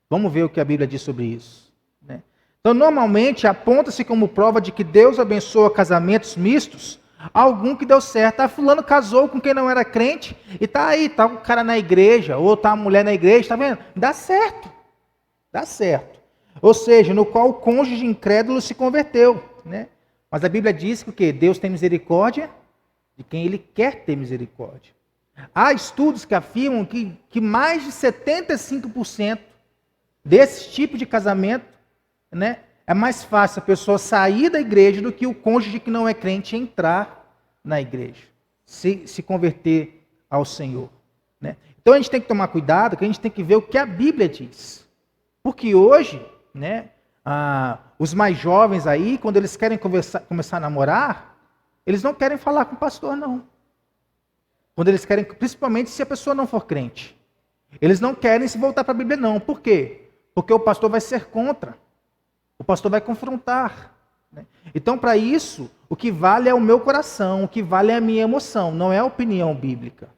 Vamos ver o que a Bíblia diz sobre isso. Né? Então, normalmente, aponta-se como prova de que Deus abençoa casamentos mistos algum que deu certo. Ah, fulano casou com quem não era crente e tá aí, tá um cara na igreja, ou tá uma mulher na igreja, tá vendo? Dá certo. Dá certo. Ou seja, no qual o cônjuge incrédulo se converteu. Né? Mas a Bíblia diz que o quê? Deus tem misericórdia de quem Ele quer ter misericórdia. Há estudos que afirmam que mais de 75% desse tipo de casamento, né, é mais fácil a pessoa sair da igreja do que o cônjuge que não é crente entrar na igreja, se converter ao Senhor. Né? Então a gente tem que tomar cuidado, que a gente tem que ver o que a Bíblia diz. Porque hoje, né, os mais jovens aí, quando eles querem começar a namorar, Eles não querem falar com o pastor, não. Quando eles querem, principalmente se a pessoa não for crente. Eles não querem se voltar para a Bíblia, não. Por quê? Porque o pastor vai ser contra. O pastor vai confrontar. Né? Então, para isso, o que vale é o meu coração, o que vale é a minha emoção, não é a opinião bíblica.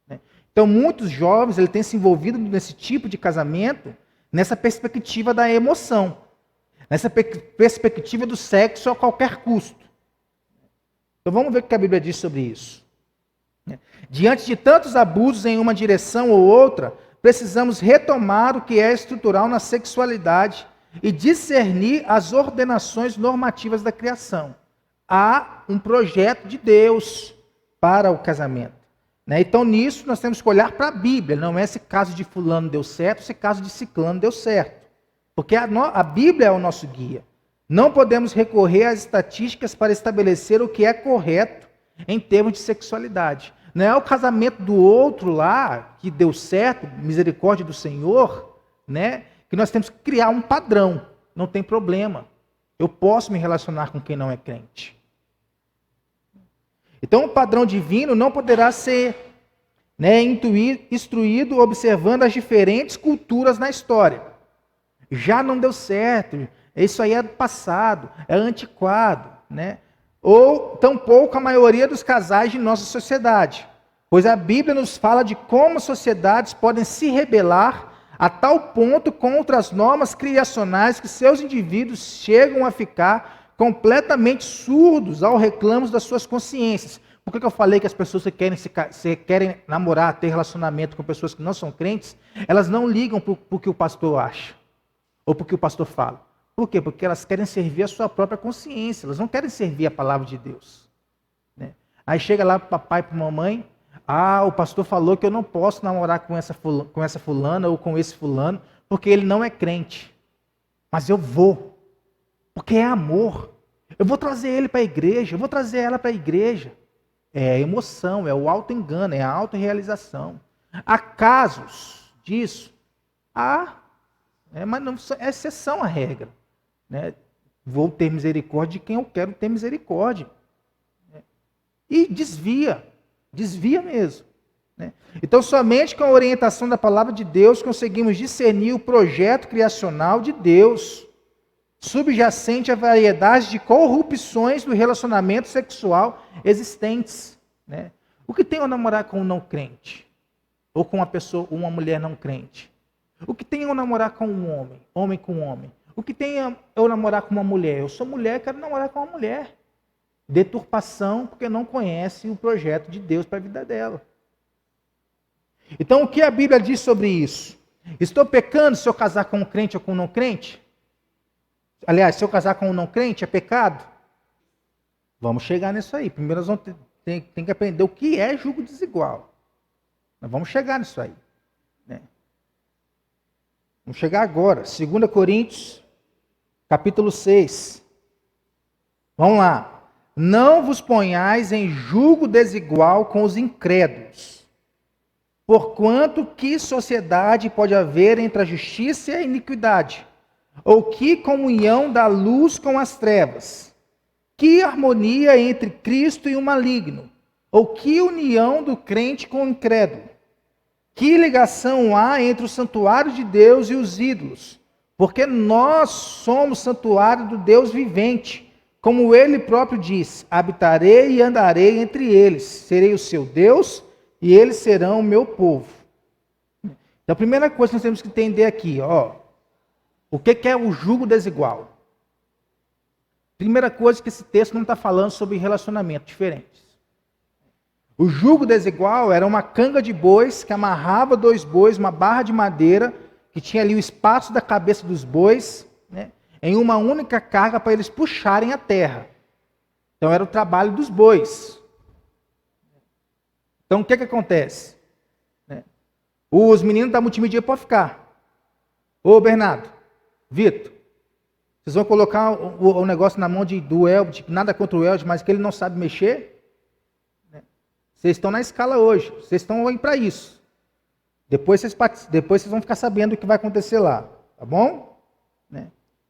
Né? Então, muitos jovens têm se envolvido nesse tipo de casamento, nessa perspectiva da emoção, nessa perspectiva do sexo a qualquer custo. Então, vamos ver o que a Bíblia diz sobre isso. Diante de tantos abusos em uma direção ou outra, precisamos retomar o que é estrutural na sexualidade e discernir as ordenações normativas da criação. Há um projeto de Deus para o casamento. Né? Então, nisso, nós temos que olhar para a Bíblia. Não é esse caso de fulano deu certo, esse caso de ciclano deu certo. Porque a Bíblia é o nosso guia. Não podemos recorrer às estatísticas para estabelecer o que é correto em termos de sexualidade. Não é o casamento do outro lá, que deu certo, misericórdia do Senhor, né? Que nós temos que criar um padrão. Não tem problema. Eu posso me relacionar com quem não é crente. Então, o padrão divino não poderá ser, né, instruído observando as diferentes culturas na história. Já não deu certo, isso aí é do passado, é antiquado, né? Ou tampouco a maioria dos casais de nossa sociedade, pois a Bíblia nos fala de como sociedades podem se rebelar a tal ponto contra as normas criacionais que seus indivíduos chegam a ficar completamente surdos ao reclamo das suas consciências. Por que eu falei que as pessoas que querem namorar, ter relacionamento com pessoas que não são crentes, elas não ligam para o que o pastor acha, ou para o que o pastor fala? Por quê? Porque elas querem servir a sua própria consciência, elas não querem servir a palavra de Deus. Né? Aí chega lá para o papai e para a mamãe, o pastor falou que eu não posso namorar com essa fulana ou com esse fulano, porque ele não é crente. Mas eu vou, porque é amor. Eu vou trazer ele para a igreja, eu vou trazer ela para a igreja. É a emoção, é o auto-engano, é a autorrealização. Há casos disso? Mas não é exceção à regra. Né? Vou ter misericórdia de quem eu quero ter misericórdia. E desvia mesmo. Né? Então, somente com a orientação da palavra de Deus conseguimos discernir o projeto criacional de Deus, subjacente a variedades de corrupções do relacionamento sexual existentes. Né? O que tem eu namorar com um não crente? Ou com uma mulher não crente? O que tem eu namorar com um homem? Homem com homem? O que tem eu namorar com uma mulher? Eu sou mulher, quero namorar com uma mulher. Deturpação, porque não conhece o projeto de Deus para a vida dela. Então, o que a Bíblia diz sobre isso? Estou pecando se eu casar com um crente ou com um não crente? Aliás, se eu casar com um não crente, é pecado? Vamos chegar nisso aí. Primeiro nós vamos ter que aprender o que é julgo desigual. Nós vamos chegar nisso aí. Né? Vamos chegar agora. 2 Coríntios, capítulo 6. Vamos lá. Não vos ponhais em julgo desigual com os incrédulos. Porquanto que sociedade pode haver entre a justiça e a iniquidade? Ou que comunhão da luz com as trevas? Que harmonia entre Cristo e o maligno? Ou que união do crente com o incrédulo? Que ligação há entre o santuário de Deus e os ídolos? Porque nós somos santuário do Deus vivente. Como ele próprio diz, habitarei e andarei entre eles, serei o seu Deus e eles serão o meu povo. Então, a primeira coisa que nós temos que entender aqui, o que é o julgo desigual? Primeira coisa que esse texto não está falando sobre relacionamentos diferentes. O julgo desigual era uma canga de bois que amarrava dois bois, uma barra de madeira, que tinha ali o espaço da cabeça dos bois, né? Em uma única carga para eles puxarem a terra. Então era o trabalho dos bois. Então o que acontece? Os meninos da multimídia podem ficar. Ô Bernardo, Vitor, vocês vão colocar o negócio na mão do Elde, nada contra o Elde, mas que ele não sabe mexer? Vocês estão na escala hoje, vocês estão aí para isso. Depois vocês vão ficar sabendo o que vai acontecer lá, tá bom?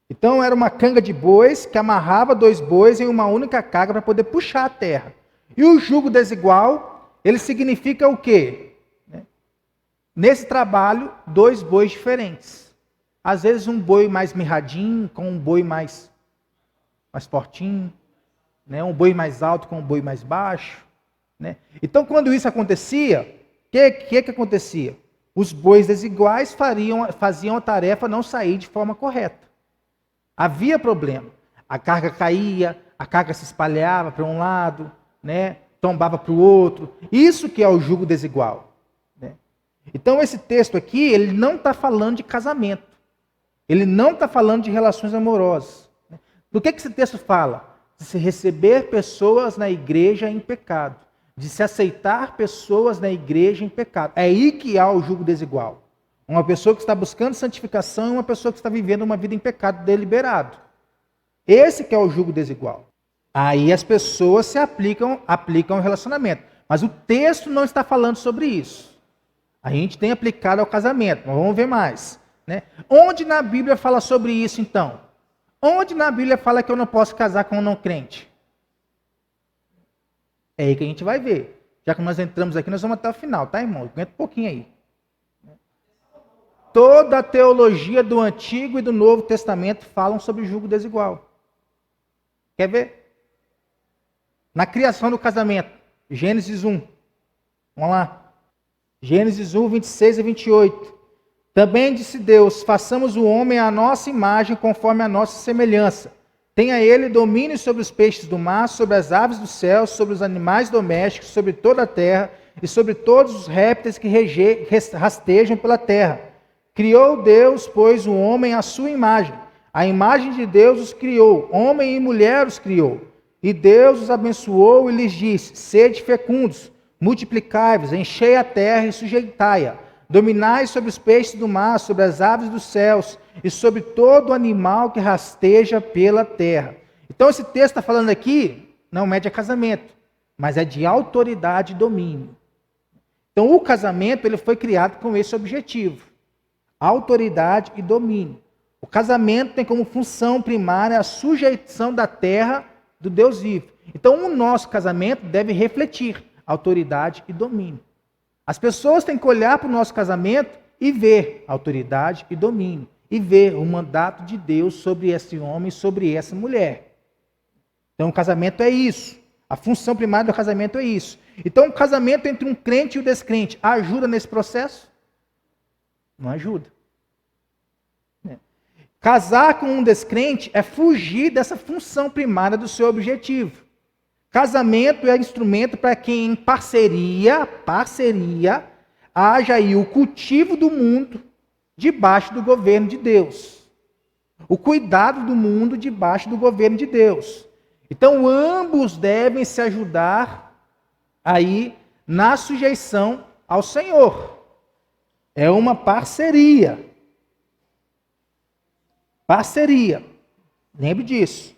Então era uma canga de bois que amarrava 2 bois em uma única carga para poder puxar a terra. E o jugo desigual, ele significa o quê? Nesse trabalho, 2 bois diferentes. Às vezes um boi mais mirradinho, com um boi mais fortinho, né? Um boi mais alto com um boi mais baixo. Né? Então, quando isso acontecia, o que acontecia? Os bois desiguais faziam a tarefa não sair de forma correta. Havia problema. A carga caía, a carga se espalhava para um lado, né? Tombava para o outro. Isso que é o jugo desigual. Né? Então, esse texto aqui, ele não está falando de casamento. Ele não está falando de relações amorosas. Né? Do que esse texto fala? De se receber pessoas na igreja em pecado. De se aceitar pessoas na igreja em pecado. É aí que há o jugo desigual. Uma pessoa que está buscando santificação e uma pessoa que está vivendo uma vida em pecado deliberado. Esse que é o jugo desigual. Aí as pessoas se aplicam ao relacionamento. Mas o texto não está falando sobre isso. A gente tem aplicado ao casamento, mas vamos ver mais. Né? Onde na Bíblia fala sobre isso então? Onde na Bíblia fala que eu não posso casar com um não crente? É aí que a gente vai ver. Já que nós entramos aqui, nós vamos até o final, tá, irmão? Aguenta um pouquinho aí. Toda a teologia do Antigo e do Novo Testamento falam sobre jugo desigual. Quer ver? Na criação do casamento, Gênesis 1. Vamos lá. Gênesis 1, 26 e 28. Também disse Deus, façamos o homem à nossa imagem, conforme a nossa semelhança. Tenha ele domínio sobre os peixes do mar, sobre as aves do céu, sobre os animais domésticos, sobre toda a terra e sobre todos os répteis que rastejam pela terra. Criou Deus, pois, o homem à sua imagem. A imagem de Deus os criou, homem e mulher os criou. E Deus os abençoou e lhes disse, sede fecundos, multiplicai-vos, enchei a terra e sujeitai-a. Dominai sobre os peixes do mar, sobre as aves dos céus e sobre todo animal que rasteja pela terra. Então esse texto está falando aqui, não é de casamento, mas é de autoridade e domínio. Então o casamento ele foi criado com esse objetivo. Autoridade e domínio. O casamento tem como função primária a sujeição da terra do Deus vivo. Então o nosso casamento deve refletir autoridade e domínio. As pessoas têm que olhar para o nosso casamento e ver autoridade e domínio. E ver o mandato de Deus sobre esse homem, sobre essa mulher. Então o casamento é isso. A função primária do casamento é isso. Então o casamento entre um crente e o descrente ajuda nesse processo? Não ajuda. Casar com um descrente é fugir dessa função primária do seu objetivo. Casamento é instrumento para que em parceria, haja aí o cultivo do mundo debaixo do governo de Deus. O cuidado do mundo debaixo do governo de Deus. Então ambos devem se ajudar aí na sujeição ao Senhor. É uma parceria. Parceria. Lembre disso.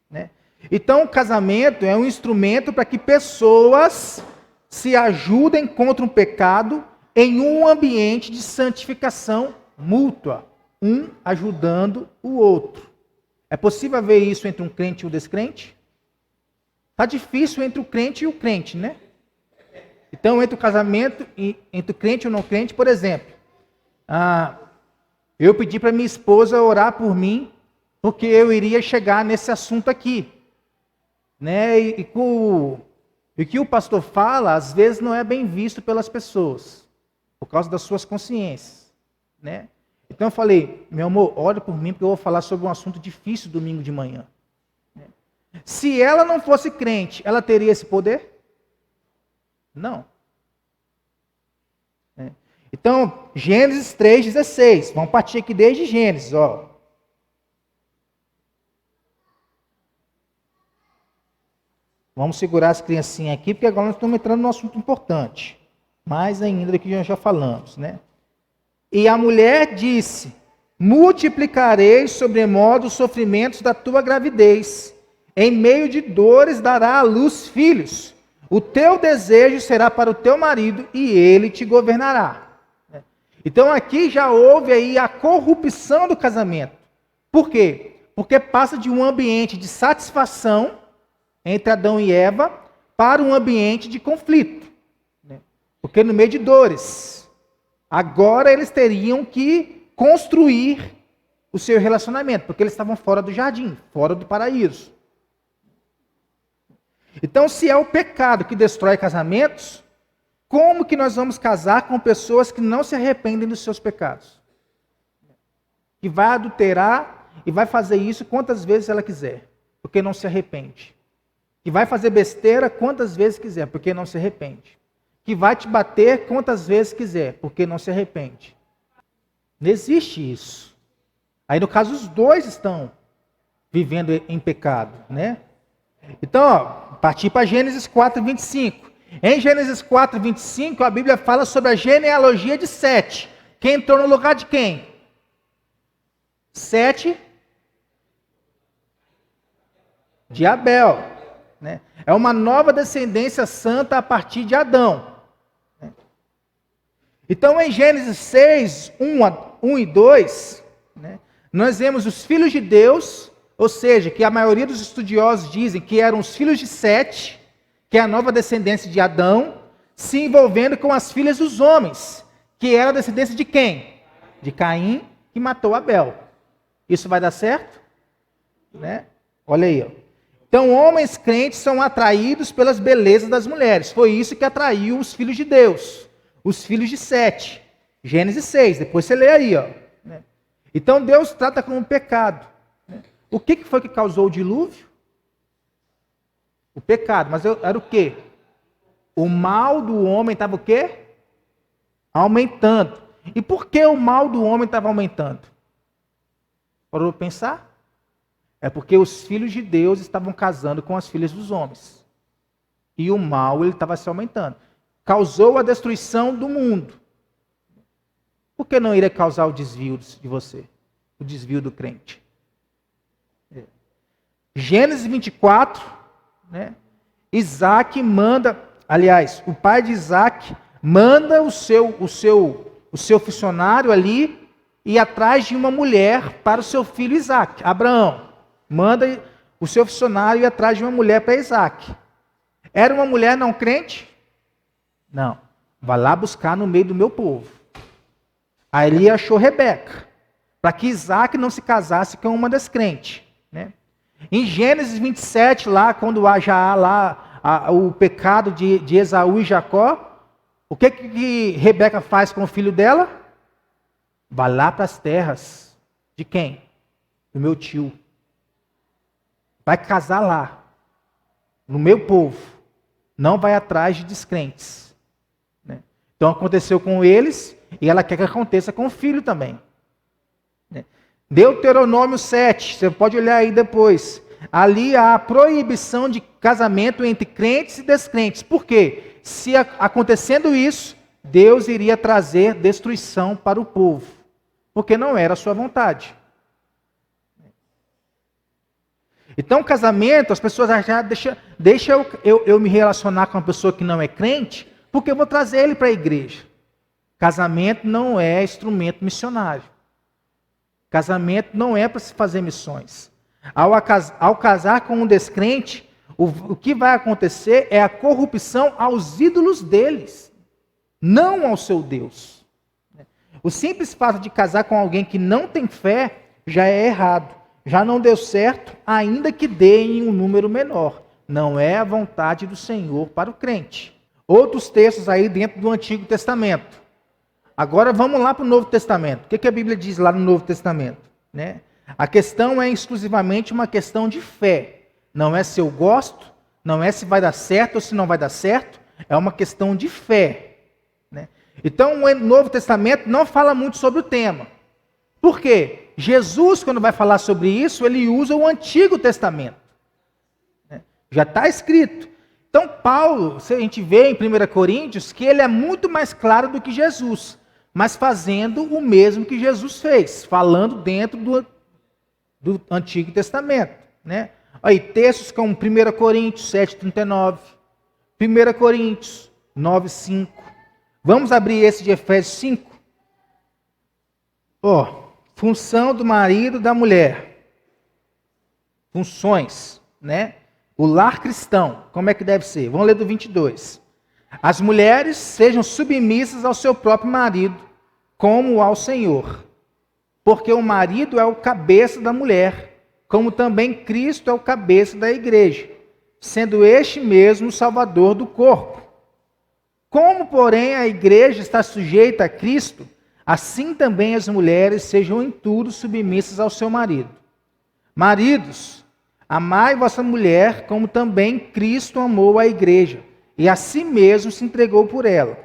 Né? Então, o casamento é um instrumento para que pessoas se ajudem contra um pecado em um ambiente de santificação mútua. Um ajudando o outro. É possível ver isso entre um crente e um descrente? Está difícil entre o crente e o crente, né? Então, entre o casamento, entre o crente e o não crente, por exemplo, eu pedi para minha esposa orar por mim, porque eu iria chegar nesse assunto aqui. Né? E o que o pastor fala, às vezes não é bem visto pelas pessoas, por causa das suas consciências. Né? Então eu falei, meu amor, ore por mim, porque eu vou falar sobre um assunto difícil domingo de manhã. Se ela não fosse crente, ela teria esse poder? Não. Então, Gênesis 3,16. Vamos partir aqui desde Gênesis, ó. Vamos segurar as criancinhas aqui, porque agora nós estamos entrando num assunto importante. Mais ainda do que nós já falamos, né? E a mulher disse, multiplicarei sobremodo os sofrimentos da tua gravidez. Em meio de dores dará à luz filhos. O teu desejo será para o teu marido e ele te governará. Então aqui já houve aí a corrupção do casamento. Por quê? Porque passa de um ambiente de satisfação entre Adão e Eva para um ambiente de conflito. Porque no meio de dores, agora eles teriam que construir o seu relacionamento, porque eles estavam fora do jardim, fora do paraíso. Então, se é o pecado que destrói casamentos, como que nós vamos casar com pessoas que não se arrependem dos seus pecados? Que vai adulterar e vai fazer isso quantas vezes ela quiser, porque não se arrepende. Que vai fazer besteira quantas vezes quiser, porque não se arrepende. Que vai te bater quantas vezes quiser, porque não se arrepende. Não existe isso. Aí, no caso, os dois estão vivendo em pecado, né? Então, ó, partir para Gênesis 4, 25. Em Gênesis 4, 25, a Bíblia fala sobre a genealogia de Sete. Quem entrou no lugar de quem? Sete de Abel. Né? É uma nova descendência santa a partir de Adão. Né? Então, em Gênesis 6, 1 e 2, né, nós vemos os filhos de Deus, ou seja, que a maioria dos estudiosos dizem que eram os filhos de Sete, que é a nova descendência de Adão, se envolvendo com as filhas dos homens, que era a descendência de quem? De Caim, que matou Abel. Isso vai dar certo? Né? Olha aí. Ó. Então, homens crentes são atraídos pelas belezas das mulheres. Foi isso que atraiu os filhos de Deus, os filhos de Sete. Gênesis 6, depois você lê aí. Ó. Então, Deus trata como um pecado. O que foi que causou o dilúvio? O pecado. Mas era o quê? O mal do homem estava o quê? Aumentando. E por que o mal do homem estava aumentando? Parou para pensar? É porque os filhos de Deus estavam casando com as filhas dos homens. E o mal ele estava se aumentando. Causou a destruição do mundo. Por que não iria causar o desvio de você? O desvio do crente. Gênesis 24, né? Isaac manda, aliás, o pai de Isaac manda o seu funcionário ali ir atrás de uma mulher para o seu filho Isaac. Abraão manda o seu funcionário ir atrás de uma mulher para Isaac. Era uma mulher não crente? Não. Vai lá buscar no meio do meu povo. Aí ele achou Rebeca, para que Isaac não se casasse com uma descrente, né? Em Gênesis 27, lá, quando já há lá o pecado de Esaú e Jacó, o que Rebeca faz com o filho dela? Vai lá para as terras de quem? Do meu tio. Vai casar lá, no meu povo. Não vai atrás de descrentes. Né? Então aconteceu com eles, e ela quer que aconteça com o filho também. Deuteronômio 7, você pode olhar aí depois. Ali há a proibição de casamento entre crentes e descrentes. Por quê? Se acontecendo isso, Deus iria trazer destruição para o povo. Porque não era a sua vontade. Então, casamento, as pessoas acham, deixa eu me relacionar com uma pessoa que não é crente, porque eu vou trazer ele para a igreja. Casamento não é instrumento missionário. Casamento não é para se fazer missões. Ao casar com um descrente, o que vai acontecer é a corrupção aos ídolos deles, não ao seu Deus. O simples fato de casar com alguém que não tem fé já é errado. Já não deu certo, ainda que dê em um número menor. Não é a vontade do Senhor para o crente. Outros textos aí dentro do Antigo Testamento. Agora vamos lá para o Novo Testamento. O que a Bíblia diz lá no Novo Testamento? Né? A questão é exclusivamente uma questão de fé. Não é se eu gosto, não é se vai dar certo ou se não vai dar certo. É uma questão de fé. Né? Então o Novo Testamento não fala muito sobre o tema. Por quê? Jesus, quando vai falar sobre isso, ele usa o Antigo Testamento. Né? Já está escrito. Então Paulo, a gente vê em 1 Coríntios que ele é muito mais claro do que Jesus, mas fazendo o mesmo que Jesus fez, falando dentro do Antigo Testamento. Né? Aí, textos como 1 Coríntios 7,39, 1 Coríntios 9,5. Vamos abrir esse de Efésios 5? Função do marido e da mulher. funções, né? O lar cristão, como é que deve ser? Vamos ler do 22. As mulheres sejam submissas ao seu próprio marido, como ao Senhor. Porque o marido é o cabeça da mulher, como também Cristo é o cabeça da igreja, sendo este mesmo o Salvador do corpo. Como, porém, a igreja está sujeita a Cristo, assim também as mulheres sejam em tudo submissas ao seu marido. Maridos, amai vossa mulher, como também Cristo amou a igreja, e a si mesmo se entregou por ela,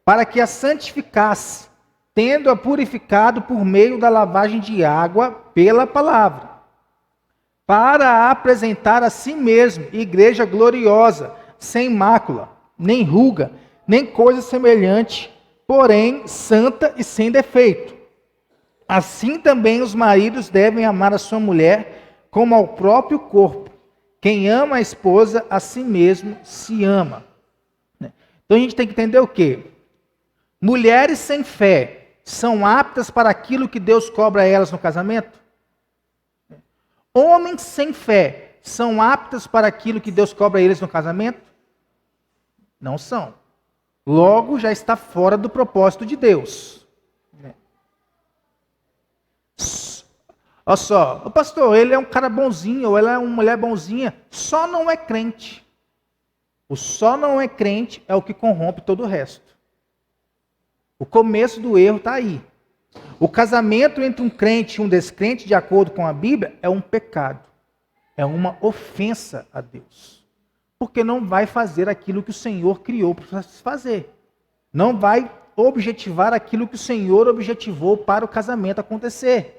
para que a santificasse, tendo-a purificado por meio da lavagem de água pela palavra, para a apresentar a si mesmo igreja gloriosa, sem mácula, nem ruga, nem coisa semelhante, porém santa e sem defeito. Assim também os maridos devem amar a sua mulher como ao próprio corpo. Quem ama a esposa, a si mesmo se ama. Então a gente tem que entender o quê? Mulheres sem fé são aptas para aquilo que Deus cobra a elas no casamento? Homens sem fé são aptas para aquilo que Deus cobra a eles no casamento? Não são. Logo, já está fora do propósito de Deus. Olha só, o pastor, ele é um cara bonzinho, ou ela é uma mulher bonzinha, só não é crente. O só não é crente é o que corrompe todo o resto. O começo do erro está aí. O casamento entre um crente e um descrente, de acordo com a Bíblia, é um pecado. É uma ofensa a Deus. Porque não vai fazer aquilo que o Senhor criou para fazer. Não vai objetivar aquilo que o Senhor objetivou para o casamento acontecer.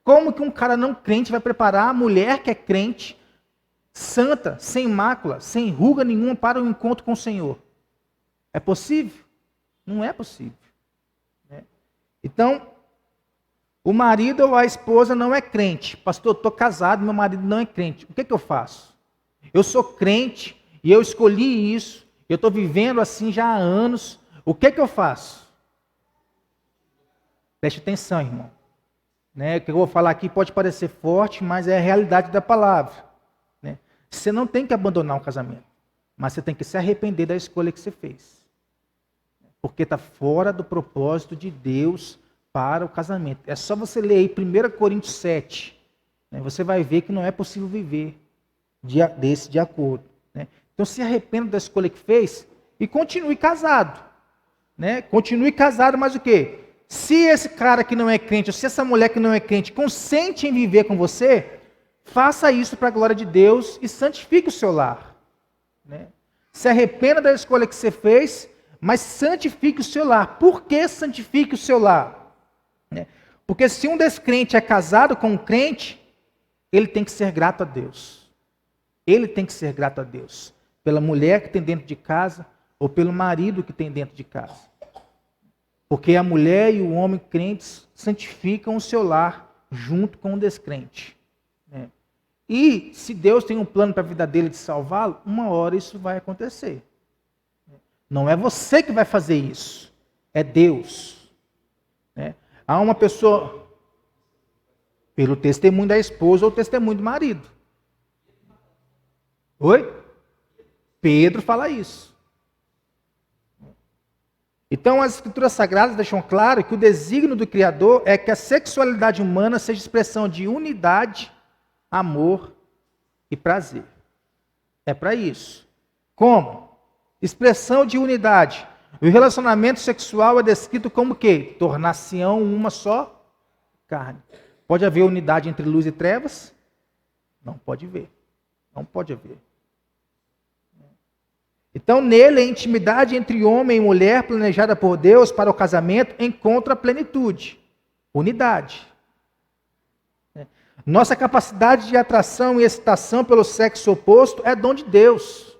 Como que um cara não crente vai preparar a mulher que é crente, santa, sem mácula, sem ruga nenhuma, para o encontro com o Senhor? É possível? Não é possível. Então, o marido ou a esposa não é crente. Pastor, eu estou casado, meu marido não é crente. O que eu faço? Eu sou crente e eu escolhi isso. Eu estou vivendo assim já há anos. O que eu faço? Preste atenção, irmão. O que eu vou falar aqui pode parecer forte, mas é a realidade da palavra. Você não tem que abandonar um casamento, mas você tem que se arrepender da escolha que você fez. Porque está fora do propósito de Deus para o casamento. É só você ler aí 1 Coríntios 7. Você vai ver que não é possível viver de acordo. Então se arrependa da escolha que fez e continue casado. Continue casado, mas o quê? Se esse cara que não é crente, ou se essa mulher que não é crente consente em viver com você, faça isso para a glória de Deus e santifique o seu lar. Se arrependa da escolha que você fez, mas santifique o seu lar. Por que santifique o seu lar? Porque se um descrente é casado com um crente, ele tem que ser grato a Deus. Ele tem que ser grato a Deus. Pela mulher que tem dentro de casa, ou pelo marido que tem dentro de casa. Porque a mulher e o homem crentes santificam o seu lar junto com o descrente. E se Deus tem um plano para a vida dele de salvá-lo, uma hora isso vai acontecer. Não é você que vai fazer isso, é Deus. Há uma pessoa, pelo testemunho da esposa ou testemunho do marido. Oi? Pedro fala isso. Então as escrituras sagradas deixam claro que o desígnio do Criador é que a sexualidade humana seja expressão de unidade, amor e prazer. É para isso. Como? Expressão de unidade. O relacionamento sexual é descrito como o quê? Tornar-se-ão uma só carne. Pode haver unidade entre luz e trevas? Não pode haver. Não pode haver. Então, nele, a intimidade entre homem e mulher, planejada por Deus para o casamento, encontra plenitude, unidade. Nossa capacidade de atração e excitação pelo sexo oposto é dom de Deus.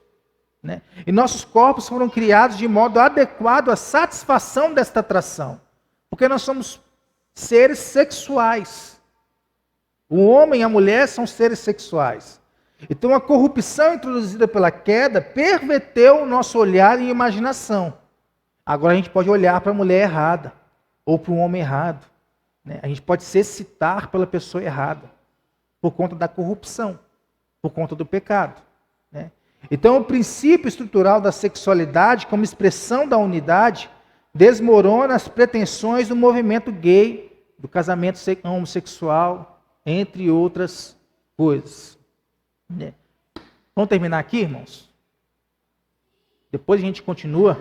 E nossos corpos foram criados de modo adequado à satisfação desta atração. Porque nós somos seres sexuais. O homem e a mulher são seres sexuais. Então a corrupção introduzida pela queda perverteu o nosso olhar e imaginação. Agora a gente pode olhar para a mulher errada, ou para o homem errado. A gente pode se excitar pela pessoa errada. por conta da corrupção, por conta do pecado, né? Então, o princípio estrutural da sexualidade, como expressão da unidade, desmorona as pretensões do movimento gay, do casamento homossexual, entre outras coisas, né? Vamos terminar aqui, irmãos? Depois a gente continua.